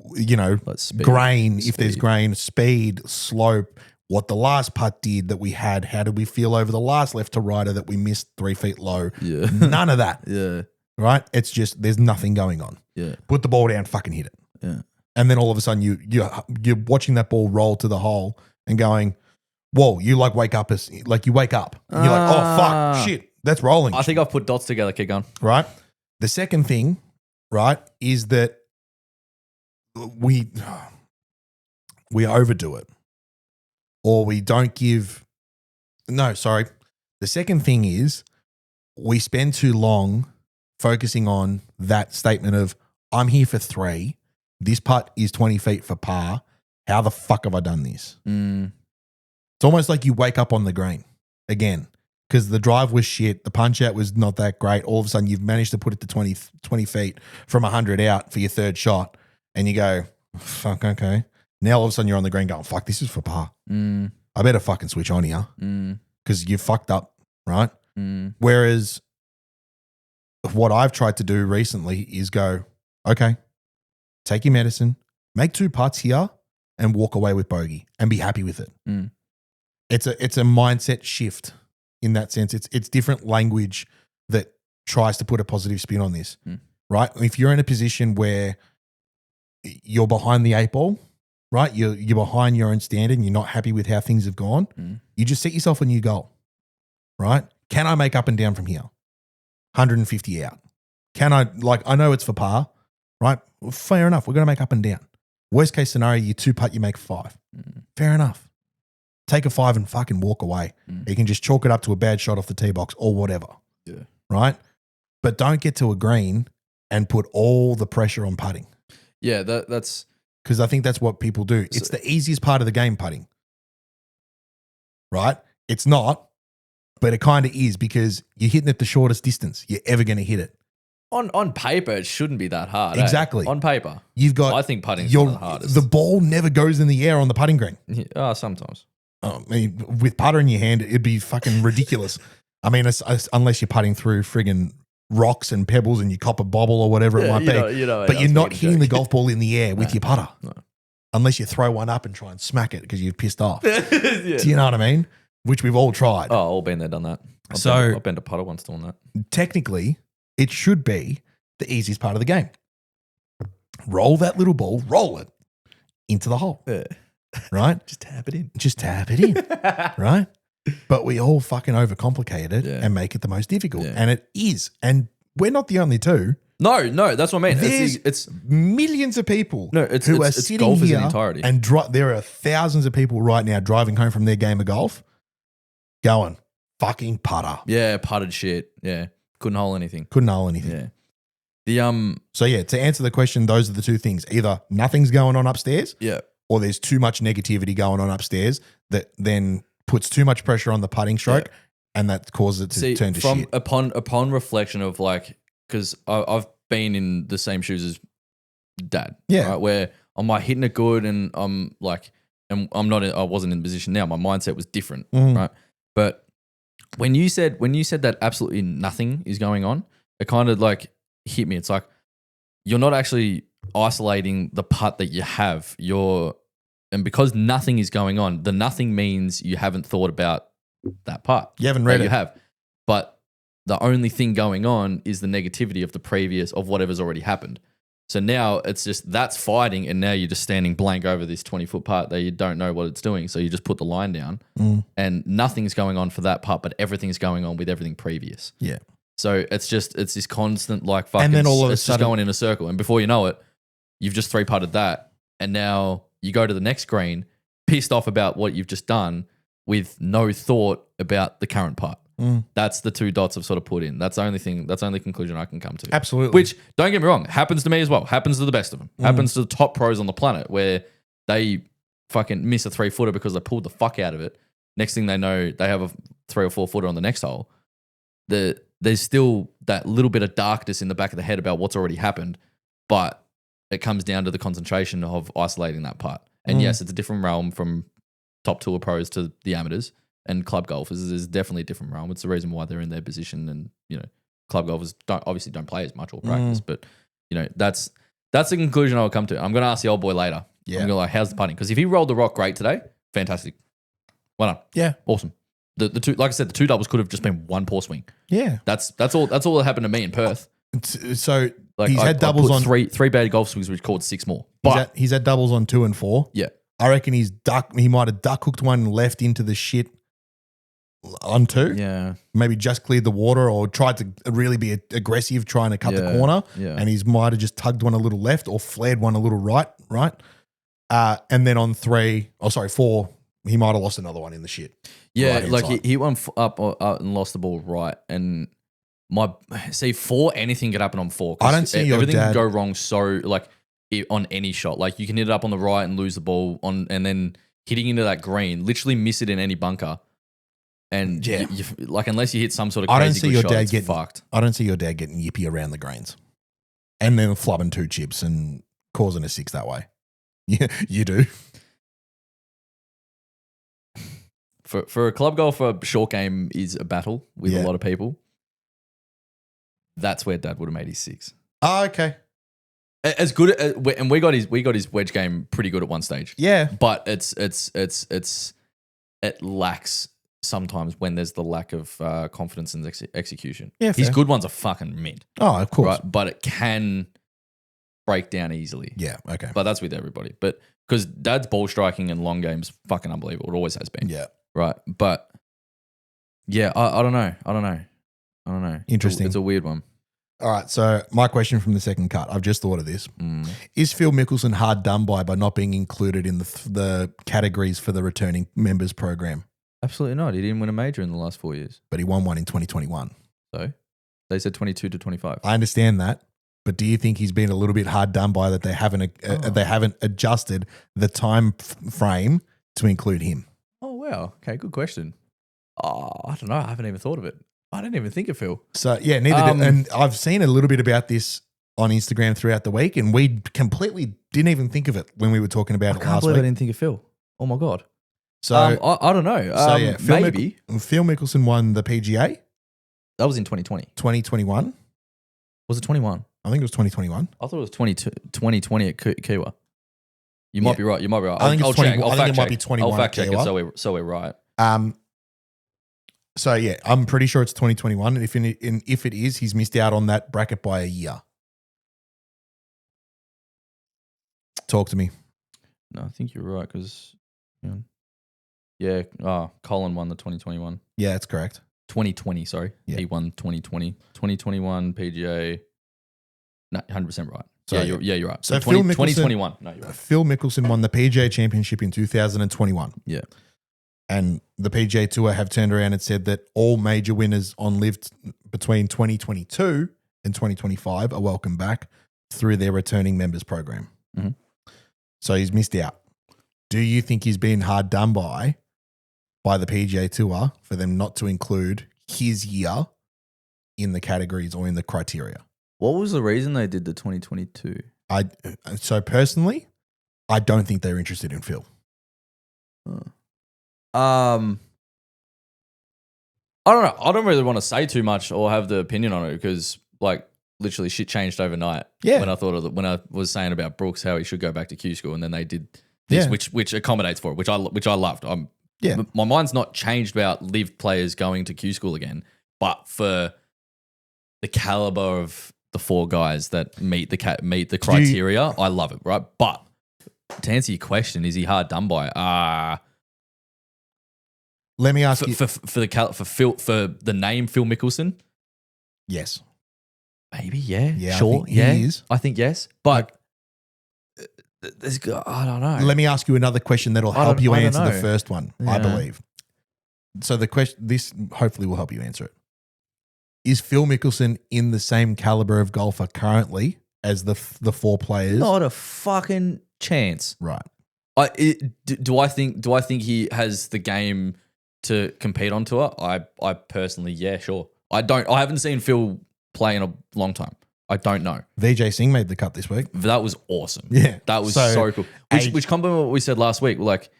Like speed. grain, if there's Speed. grain, speed, slope, what the last putt did that we had. How did we feel over the last left to righter that we missed 3 feet low? Yeah. None of that. Yeah. Right? It's just there's nothing going on. Yeah. Put the ball down, fucking hit it. Yeah. And then all of a sudden you're watching that ball roll to the hole and going, whoa, you like wake up and you're like, oh fuck, shit, that's rolling. I think I've put dots together. Keep going. Right? The second thing, right, is that we overdo it. Or we don't give the second thing is we spend too long focusing on that statement of I'm here for 3. This putt is 20 feet for par. How the fuck have I done this? It's almost like you wake up on the green again because the drive was shit. The punch out was not that great. All of a sudden, you've managed to put it to 20 feet from 100 out for your third shot. And you go, fuck, okay. Now all of a sudden, you're on the green going, fuck, this is for par. I better fucking switch on here because you fucked up, right? Whereas what I've tried to do recently is go, okay, take your medicine, make 2 putts here and walk away with bogey and be happy with it. It's a mindset shift in that sense. It's different language that tries to put a positive spin on this, right? If you're in a position where you're behind the 8 ball, right? You're behind your own standard and you're not happy with how things have gone, you just set yourself a new goal, right? Can I make up and down from here? 150 out. Can I, I know it's for par, right? Well, fair enough. We're going to make up and down. Worst case scenario, you 2-putt, you make 5. Fair enough. Take a 5 and fucking walk away. You can just chalk it up to a bad shot off the tee box or whatever. Yeah. Right? But don't get to a green and put all the pressure on putting. Yeah, that's because I think that's what people do. It's the easiest part of the game, putting. Right? It's not, but it kind of is because you're hitting it the shortest distance you're ever going to hit it. on paper it shouldn't be that hard. Exactly. On paper. You've got I think putting's one of the hardest. The ball never goes in the air on the putting green. Sometimes. I mean, with putter in your hand, it'd be fucking ridiculous. I mean, unless you're putting through friggin' rocks and pebbles and you cop a bobble or whatever it might be. But you're not hitting the golf ball in the air with your putter. No. Unless you throw one up and try and smack it because you're pissed off. Yeah. Do you know what I mean? Which we've all tried. Oh, all been there, done that. I've been to putter once doing that. Technically, it should be the easiest part of the game. Roll that little ball, roll it into the hole. Right? Just tap it in. Just tap it in. Right? But we all fucking overcomplicate it Yeah. and make it the most difficult. Yeah. And it is. And we're not the only two. No, that's what I mean. There's It's millions of people it's who are it's sitting golf here as an entirety. and there are thousands of people right now driving home from their game of golf going, fucking putter. Yeah, putted shit. Yeah. Couldn't hole anything. Couldn't hole anything. Yeah. The So yeah, to answer the question, those are the two things. Either nothing's going on upstairs yeah. or there's too much negativity going on upstairs that then puts too much pressure on the putting stroke and that causes it to turn to shit. Upon reflection of because I've been in the same shoes as Dad. Yeah. Right, where I'm hitting it good and I'm I wasn't in the position now. My mindset was different. Mhm. Right. But when you said that absolutely nothing is going on, it kind of hit me. It's like you're not actually isolating the putt that you have. And because nothing is going on, the nothing means you haven't thought about that putt. You haven't read it. You have. But the only thing going on is the negativity of the previous, of whatever's already happened. So now it's just, that's fighting, and now you're just standing blank over this 20-foot putt that you don't know what it's doing. So you just put the line down and nothing's going on for that putt, but everything's going on with everything previous. Yeah. So it's this constant fucking, And then all of a it's sudden- just going in a circle. And before you know it, you've just 3-putted that. And now you go to the next green, pissed off about what you've just done with no thought about the current putt. That's the 2 dots I've sort of put in. That's the only conclusion I can come to. Absolutely. Which, don't get me wrong, happens to me as well. Happens to the best of them. Happens to the top pros on the planet where they fucking miss a 3-footer because they pulled the fuck out of it. Next thing they know, they have a 3 or 4-footer on the next hole. There's still that little bit of darkness in the back of the head about what's already happened, but it comes down to the concentration of isolating that putt. And yes, it's a different realm from top tour pros to the amateurs. And club golfers is definitely a different realm. It's the reason why they're in their position. And, club golfers obviously don't play as much or practice. But, that's the conclusion I would come to. I'm going to ask the old boy later. Yeah. I'm going to how's the putting? Because if he rolled the rock great today, fantastic. Well done. Yeah. Awesome. The two, like I said, the 2 doubles could have just been 1 poor swing. Yeah. That's all that happened to me in Perth. So he's I had doubles put on three bad golf swings, which called 6 more. But he's had doubles on 2 and 4. yeah, I reckon he might have duck hooked one left into the shit on 2. yeah, Maybe just cleared the water or tried to really be aggressive trying to cut the Yeah, corner. yeah. And he's might have just tugged one a little left or flared one a little right. And then on 4, he might have lost another one in the shit. yeah. Right-hand Like side. he went up and lost the ball right, and 4 anything could happen on 4. 'cause I don't see your everything dad- can go wrong. So on any shot, you can hit it up on the right and lose the ball on, and then hitting into that green, literally miss it in any bunker. And Yeah. unless you hit some sort of I don't crazy see good your shot, dad it's getting fucked. I don't see your dad getting yippy around the greens. And then flubbing 2 chips and causing a 6 that way. Yeah, you do. For a club golfer, short game is a battle with Yeah. a lot of people. That's where Dad would have made his 6. Oh, okay. As good as, and we got his wedge game pretty good at one stage. Yeah. But it lacks sometimes when there's the lack of confidence in execution. Yeah, his fair. good ones are fucking mint, Oh, of course. right? But it can break down easily. Yeah. Okay. But that's with everybody. But because Dad's ball striking and long games fucking unbelievable. It always has been. Yeah. Right. But yeah, I don't know. I don't know. Interesting. It's a weird one. All right. So my question from the second cut, I've just thought of this. Mm. Is Phil Mickelson hard done by not being included in the categories for the returning members program? Absolutely not. He didn't win a major in the last 4 years. But he won one in 2021. So they said 22 to 25. I understand that. But do you think he's been a little bit hard done by that they haven't adjusted the time frame to include him? Oh, wow. Okay, good question. Oh, I don't know. I haven't even thought of it. I didn't even think of Phil. So yeah, neither did. And I've seen a little bit about this on Instagram throughout the week, and we completely didn't even think of it when we were talking about I it can't last believe I week. didn't think of Phil. Oh my God. So I don't know. so yeah, Maybe. Phil Mickelson won the PGA That was in 2020. 2021. Was it 21? I think it was 2021. I thought it was 2020 at Kiwa. You might be right. You might be right. I think it's I'll 20 check. I'll I think fact it might check. be 21 I'll fact at check it Kiwa. so we're right. So yeah, I'm pretty sure it's 2021. And if it is, he's missed out on that bracket by a year. Talk to me. No, I think you're right because Colin won the 2021. Yeah, that's correct. 2020, sorry. Yeah. He won 2020. 2021 PGA. No, 100% right. So, You're right. So 20, Phil Mickelson- 2021. No, you're right. Phil Mickelson won the PGA Championship in 2021. Yeah. And the PGA Tour have turned around and said that all major winners on Live between 2022 and 2025 are welcome back through their returning members program. Mhm. So he's missed out. Do you think he's been hard done by the PGA Tour for them not to include his year in the categories or in the criteria? What was the reason they did the 2022? So personally, I don't think they're interested in Phil. I don't know. I don't really want to say too much or have the opinion on it because, like, literally shit changed overnight. Yeah. When I was saying about Brooks how he should go back to Q school, and then they did this, Yeah. which accommodates for it, which I loved. Yeah. My mind's not changed about Live players going to Q school again, but for the caliber of the four guys that meet the criteria, I love it. Right, but to answer your question, is he hard done by? Let me ask you. For the name Phil Mickelson, Yes. maybe yeah, Yeah, I sure, think he yeah, is. I think yes, but I don't know. Let me ask you another question that'll I help don't- you I don't answer the know. first one, I Yeah. believe. So the question, this hopefully will help you answer it. Is Phil Mickelson in the same caliber of golfer currently as the four players? Not a fucking chance. Right. Do I think he has the game to compete on tour? I personally, yeah, sure. I haven't seen Phil play in a long time. I don't know. VJ Singh made the cut this week. That was awesome. Yeah. That was So, so cool. Which complement what we said last week. Like,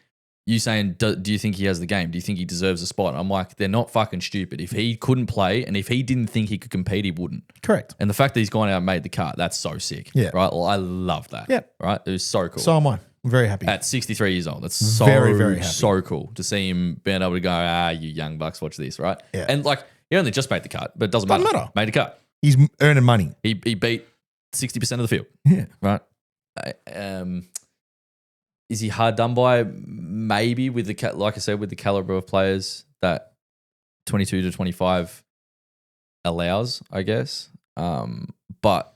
you saying, do you think he has the game? Do you think he deserves a spot? I'm like, they're not fucking stupid. If he couldn't play and if he didn't think he could compete, he wouldn't. Correct. And the fact that he's gone out and made the cut, that's so sick. Yeah. Right? Well, I love that. Yeah. Right? It was so cool. So am I. I'm very happy. At 63 years old, that's so, Very, very happy. so cool to see him being able to go, you young bucks, watch this, right? Yeah. And like, he only just made the cut, but it doesn't Doesn't matter. matter. Made the cut. He's earning money. He beat 60% of the field, Yeah. right? Is he hard done by? Maybe with like I said, with the caliber of players that 22 to 25 allows, I guess. But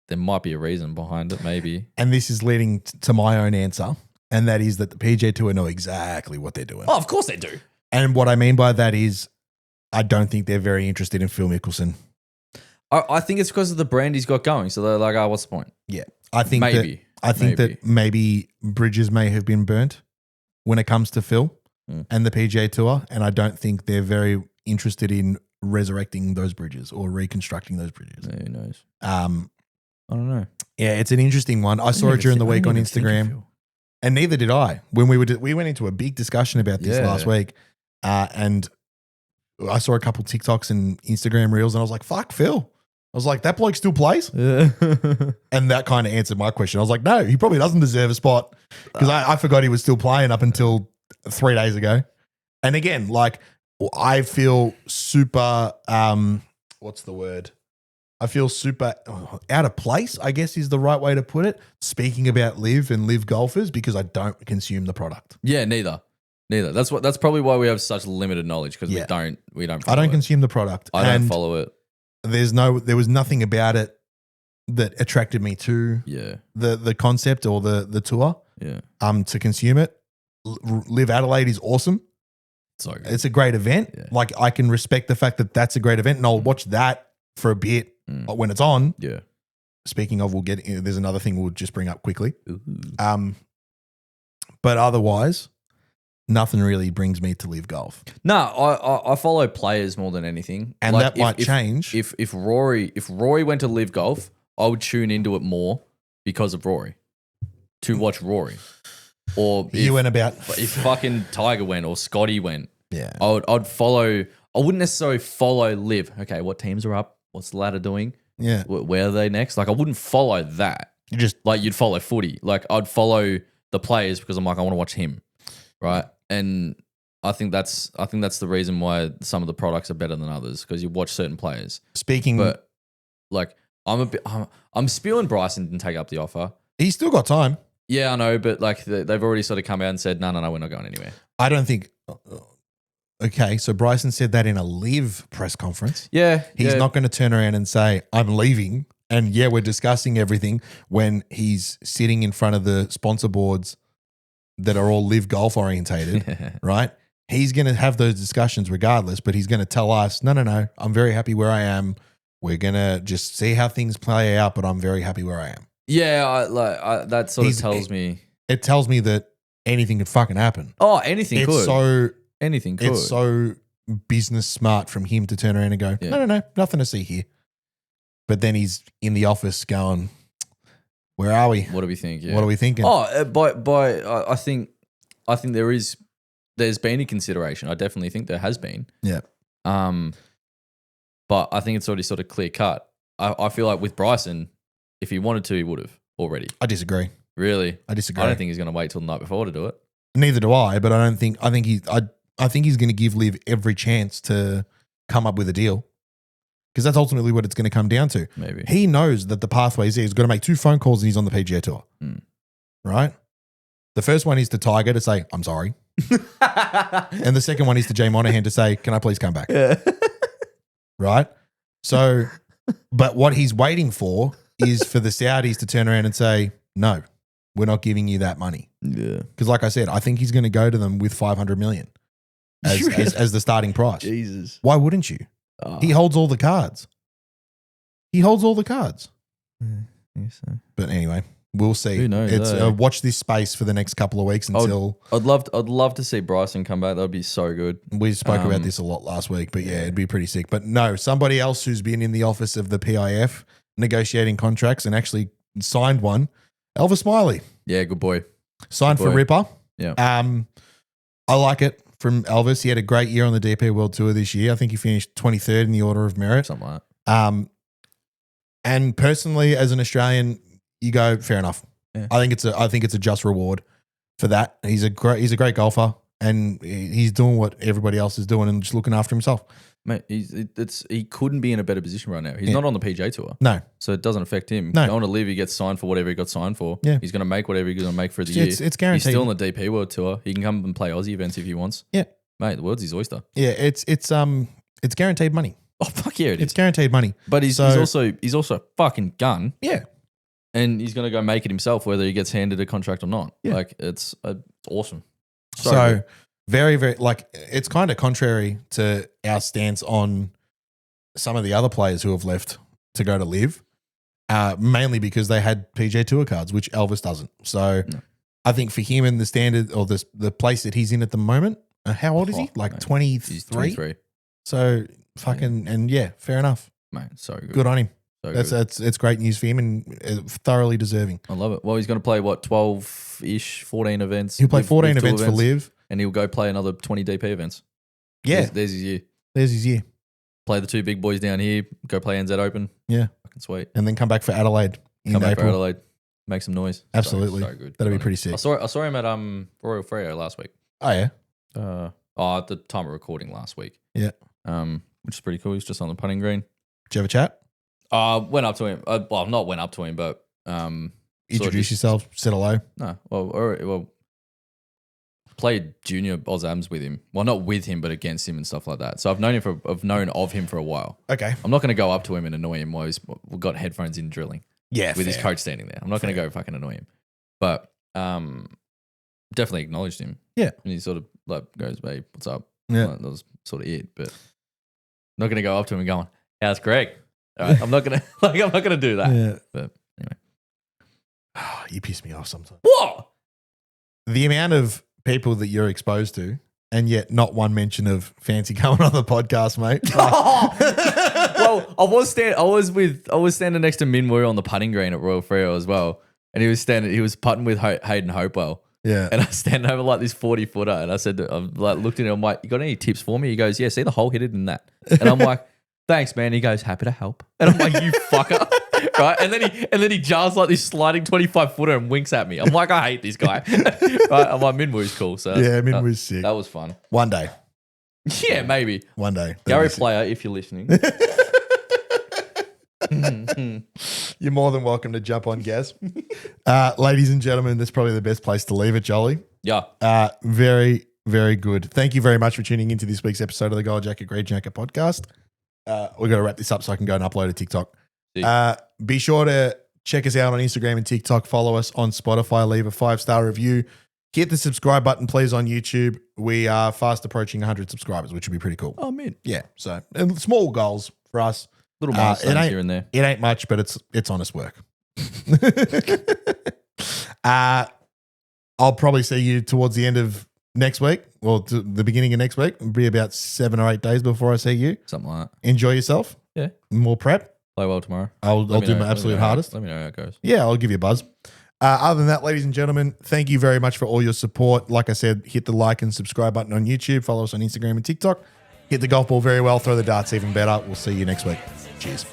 there might be a reason behind it, maybe. And this is leading to my own answer, and that is that the PGA Tour know exactly what they're doing. Oh, of course they do. And what I mean by that is I don't think they're very interested in Phil Mickelson. I think it's because of the brand he's got going. So they're like, what's the point? Yeah. I think Maybe. that maybe bridges may have been burnt when it comes to Phil and the PGA Tour, and I don't think they're very interested in resurrecting those bridges or reconstructing those bridges. Who knows? I don't know. Yeah, it's an interesting one. I saw it during the week on Instagram, and neither did I. When we went into a big discussion about this last week, and I saw a couple TikToks and Instagram reels, and I was like, "Fuck Phil." I was like, that bloke still plays? And that kind of answered my question. I was like, no, he probably doesn't deserve a spot because I forgot he was still playing up until 3 days ago. And again, like I feel super, what's the word? I feel super out of place, I guess is the right way to put it. Speaking about live and live golfers because I don't consume the product. Yeah, neither. That's probably why we have such limited knowledge because Yeah. we don't. I follow don't it. consume the product. I don't And follow it. there was nothing about it that attracted me to Yeah, the concept or the tour yeah. to consume it. Live Adelaide is awesome. So good. It's a great event. Yeah. Like I can respect the fact that that's a great event and I'll watch that for a bit when it's on. Yeah. Speaking of, there's another thing we'll just bring up quickly. Ooh. But otherwise, nothing really brings me to live golf. No, I follow players more than anything, And Like, that might change. If Rory went to live golf, I would tune into it more because of Rory to watch Rory. Or if fucking Tiger went or Scotty went, yeah. I'd follow. I wouldn't necessarily follow live. Okay, what teams are up? What's the ladder doing? Yeah. Where are they next? Like I wouldn't follow that. You just Like you'd follow footy. Like I'd follow the players because I'm like I want to watch him, right? And I think that's the reason why some of the products are better than others because you watch certain players. speaking, But like I'm spewing Bryson didn't take up the offer. he's still got time. Yeah, I know, but like they've already sort of come out and said no, we're not going anywhere. I don't think. Okay, so Bryson said that in a live press conference. Yeah, He's not going to turn around and say, I'm leaving. And yeah, we're discussing everything when he's sitting in front of the sponsor boards that are all live golf orientated, right? He's going to have those discussions regardless, but he's going to tell us, no, I'm very happy where I am. We're going to just see how things play out, but I'm very happy where I am. Yeah, that sort of tells me. It tells me that anything could fucking happen. Oh, anything It's could. Anything could. It's so business smart from him to turn around and go, Yeah. no, nothing to see here. But then he's in the office going, where are we? What do we think? Yeah. What are we thinking? Oh, I think there's been a consideration. I definitely think there has been. Yeah. But I think it's already sort of clear cut. I feel like with Bryson, if he wanted to, he would have already. I disagree. Really? I disagree. I don't think he's going to wait till the night before to do it. Neither do I, but I think he's going to give Liv every chance to come up with a deal. Because that's ultimately what it's going to come down to. Maybe. He knows that the pathway's there. He's got to make 2 phone calls and he's on the PGA Tour. Right? The first one is to Tiger to say, I'm sorry. And the second one is to Jay Monahan to say, can I please come back? Right? So, but what he's waiting for is for the Saudis to turn around and say, no, we're not giving you that money. Yeah. Because like I said, I think he's going to go to them with 500 million as the starting price. Jesus. Why wouldn't you? Oh, He holds all the cards. But anyway, we'll see. Who knows, It's eh? watch this space for the next couple of weeks until I'd love to see Bryson come back. That would be so good. we spoke about this a lot last week. But yeah, it'd be pretty sick. But no, somebody else who's been in the office of the PIF negotiating contracts and actually signed one, Elvis Smiley. Yeah, good boy. Signed Good for boy. Ripper. Yeah. I like it from Elvis. He had a great year on the DP World Tour this year. I think he finished 23rd in the order of merit. Something like that. And personally, as an Australian, you go fair enough. Yeah. I think it's a just reward for that. He's a great golfer, and he's doing what everybody else is doing and just looking after himself. Mate, he couldn't be in a better position right now. He's Yeah. not on the PGA Tour. No, So it doesn't affect him. No. Going to live, he gets signed for whatever he got signed for. Yeah. He's going to make whatever he's going to make for the year. it's guaranteed. He's still on the DP World Tour. He can come and play Aussie events if he wants. Yeah. Mate, the world's his oyster. Yeah, it's guaranteed money. Oh, fuck yeah, it is. It's guaranteed money. But he's So- also a fucking gun. Yeah, And he's going to go make it himself whether he gets handed a contract or not. Yeah. Like, it's awesome. So, good. very, very like it's kind of contrary to our stance on some of the other players who have left to go to live, mainly because they had PGA Tour cards, which Elvis doesn't. So No. I think for him and the standard or the place that he's in at the moment, how old is he? Oh, Like mate. 23? He's 23. So fucking, and yeah, fair enough. Mate, so good. Good on him. So That's good. it's great news for him and thoroughly deserving. I love it. Well, he's going to play, 12-ish, 14 events. He'll play Live 14 Tour events for live. And he'll go play another 20 DP events. Yeah, There's his year. there's his year. Play the 2 big boys down here. Go play NZ Open. Yeah. Fucking sweet. And then come back for Adelaide in Come back for April. Adelaide. Make some noise. Absolutely. So good. That'd be Good on pretty him. sick. I saw him at Royal Freo last week. Oh yeah. At the time of recording last week. Yeah. Which is pretty cool. He's just on the putting green. Did you have a chat? Went up to him. Well, not went up to him, but Introduce yourself, said hello. No, well, played junior Ams with him. Well, not with him, but against him and stuff like that. So I've known of him for a while. Okay. I'm not going to go up to him and annoy him while he's got headphones in drilling. Yeah, with his coach standing there. I'm not going to go fucking annoy him, but definitely acknowledged him. Yeah, and he sort of like goes, "Hey, what's up?" Yeah, that was sort of it. But I'm not going to go up to him and going, "How's Greg?" All right, I'm not gonna do that. Yeah. But anyway, you piss me off sometimes. What? The amount of people that you're exposed to, and yet not one mention of Fancy coming on the podcast, mate. Well, I was standing next to Min Woo on the putting green at Royal Freo as well, and he was putting with Hayden Hopewell. Yeah, and I was standing over like this 40-footer, and I said, I like looked at him, I'm like, "You got any tips for me?" He goes, "Yeah, see the hole, hit it in that." And I'm like, "Thanks, man." He goes, "Happy to help." And I'm like, "You fucker." Right, and then he jars like this sliding 25-footer and winks at me. I'm like, I hate this guy. Right, I'm like, Min Woo's cool. So yeah, Min Woo's sick. That was fun. One day. Yeah, maybe. One day. Gary Player, if you're listening. You're more than welcome to jump on, Gaz. Ladies and gentlemen, that's probably the best place to leave it, Jolly. Yeah. Very, very good. Thank you very much for tuning into this week's episode of the Gold Jacket, Green Jacket podcast. We've got to wrap this up so I can go and upload a TikTok. Be sure to check us out on Instagram and TikTok. Follow us on Spotify. Leave a 5-star review. Hit the subscribe button, please, on YouTube. We are fast approaching 100 subscribers, which would be pretty cool. Oh, man. Yeah. So, and small goals for us. Little milestones here and there. It ain't much, but it's honest work. I'll probably see you towards the end of next week, or to the beginning of next week. It'll be about 7 or 8 days before I see you. Something like that. Enjoy yourself. Yeah. More prep. Play well tomorrow. I'll do my absolute hardest. Let me know how it goes. Yeah, I'll give you a buzz. Other than that, ladies and gentlemen, thank you very much for all your support. Like I said, hit the like and subscribe button on YouTube. Follow us on Instagram and TikTok. Hit the golf ball very well. Throw the darts even better. We'll see you next week. Cheers.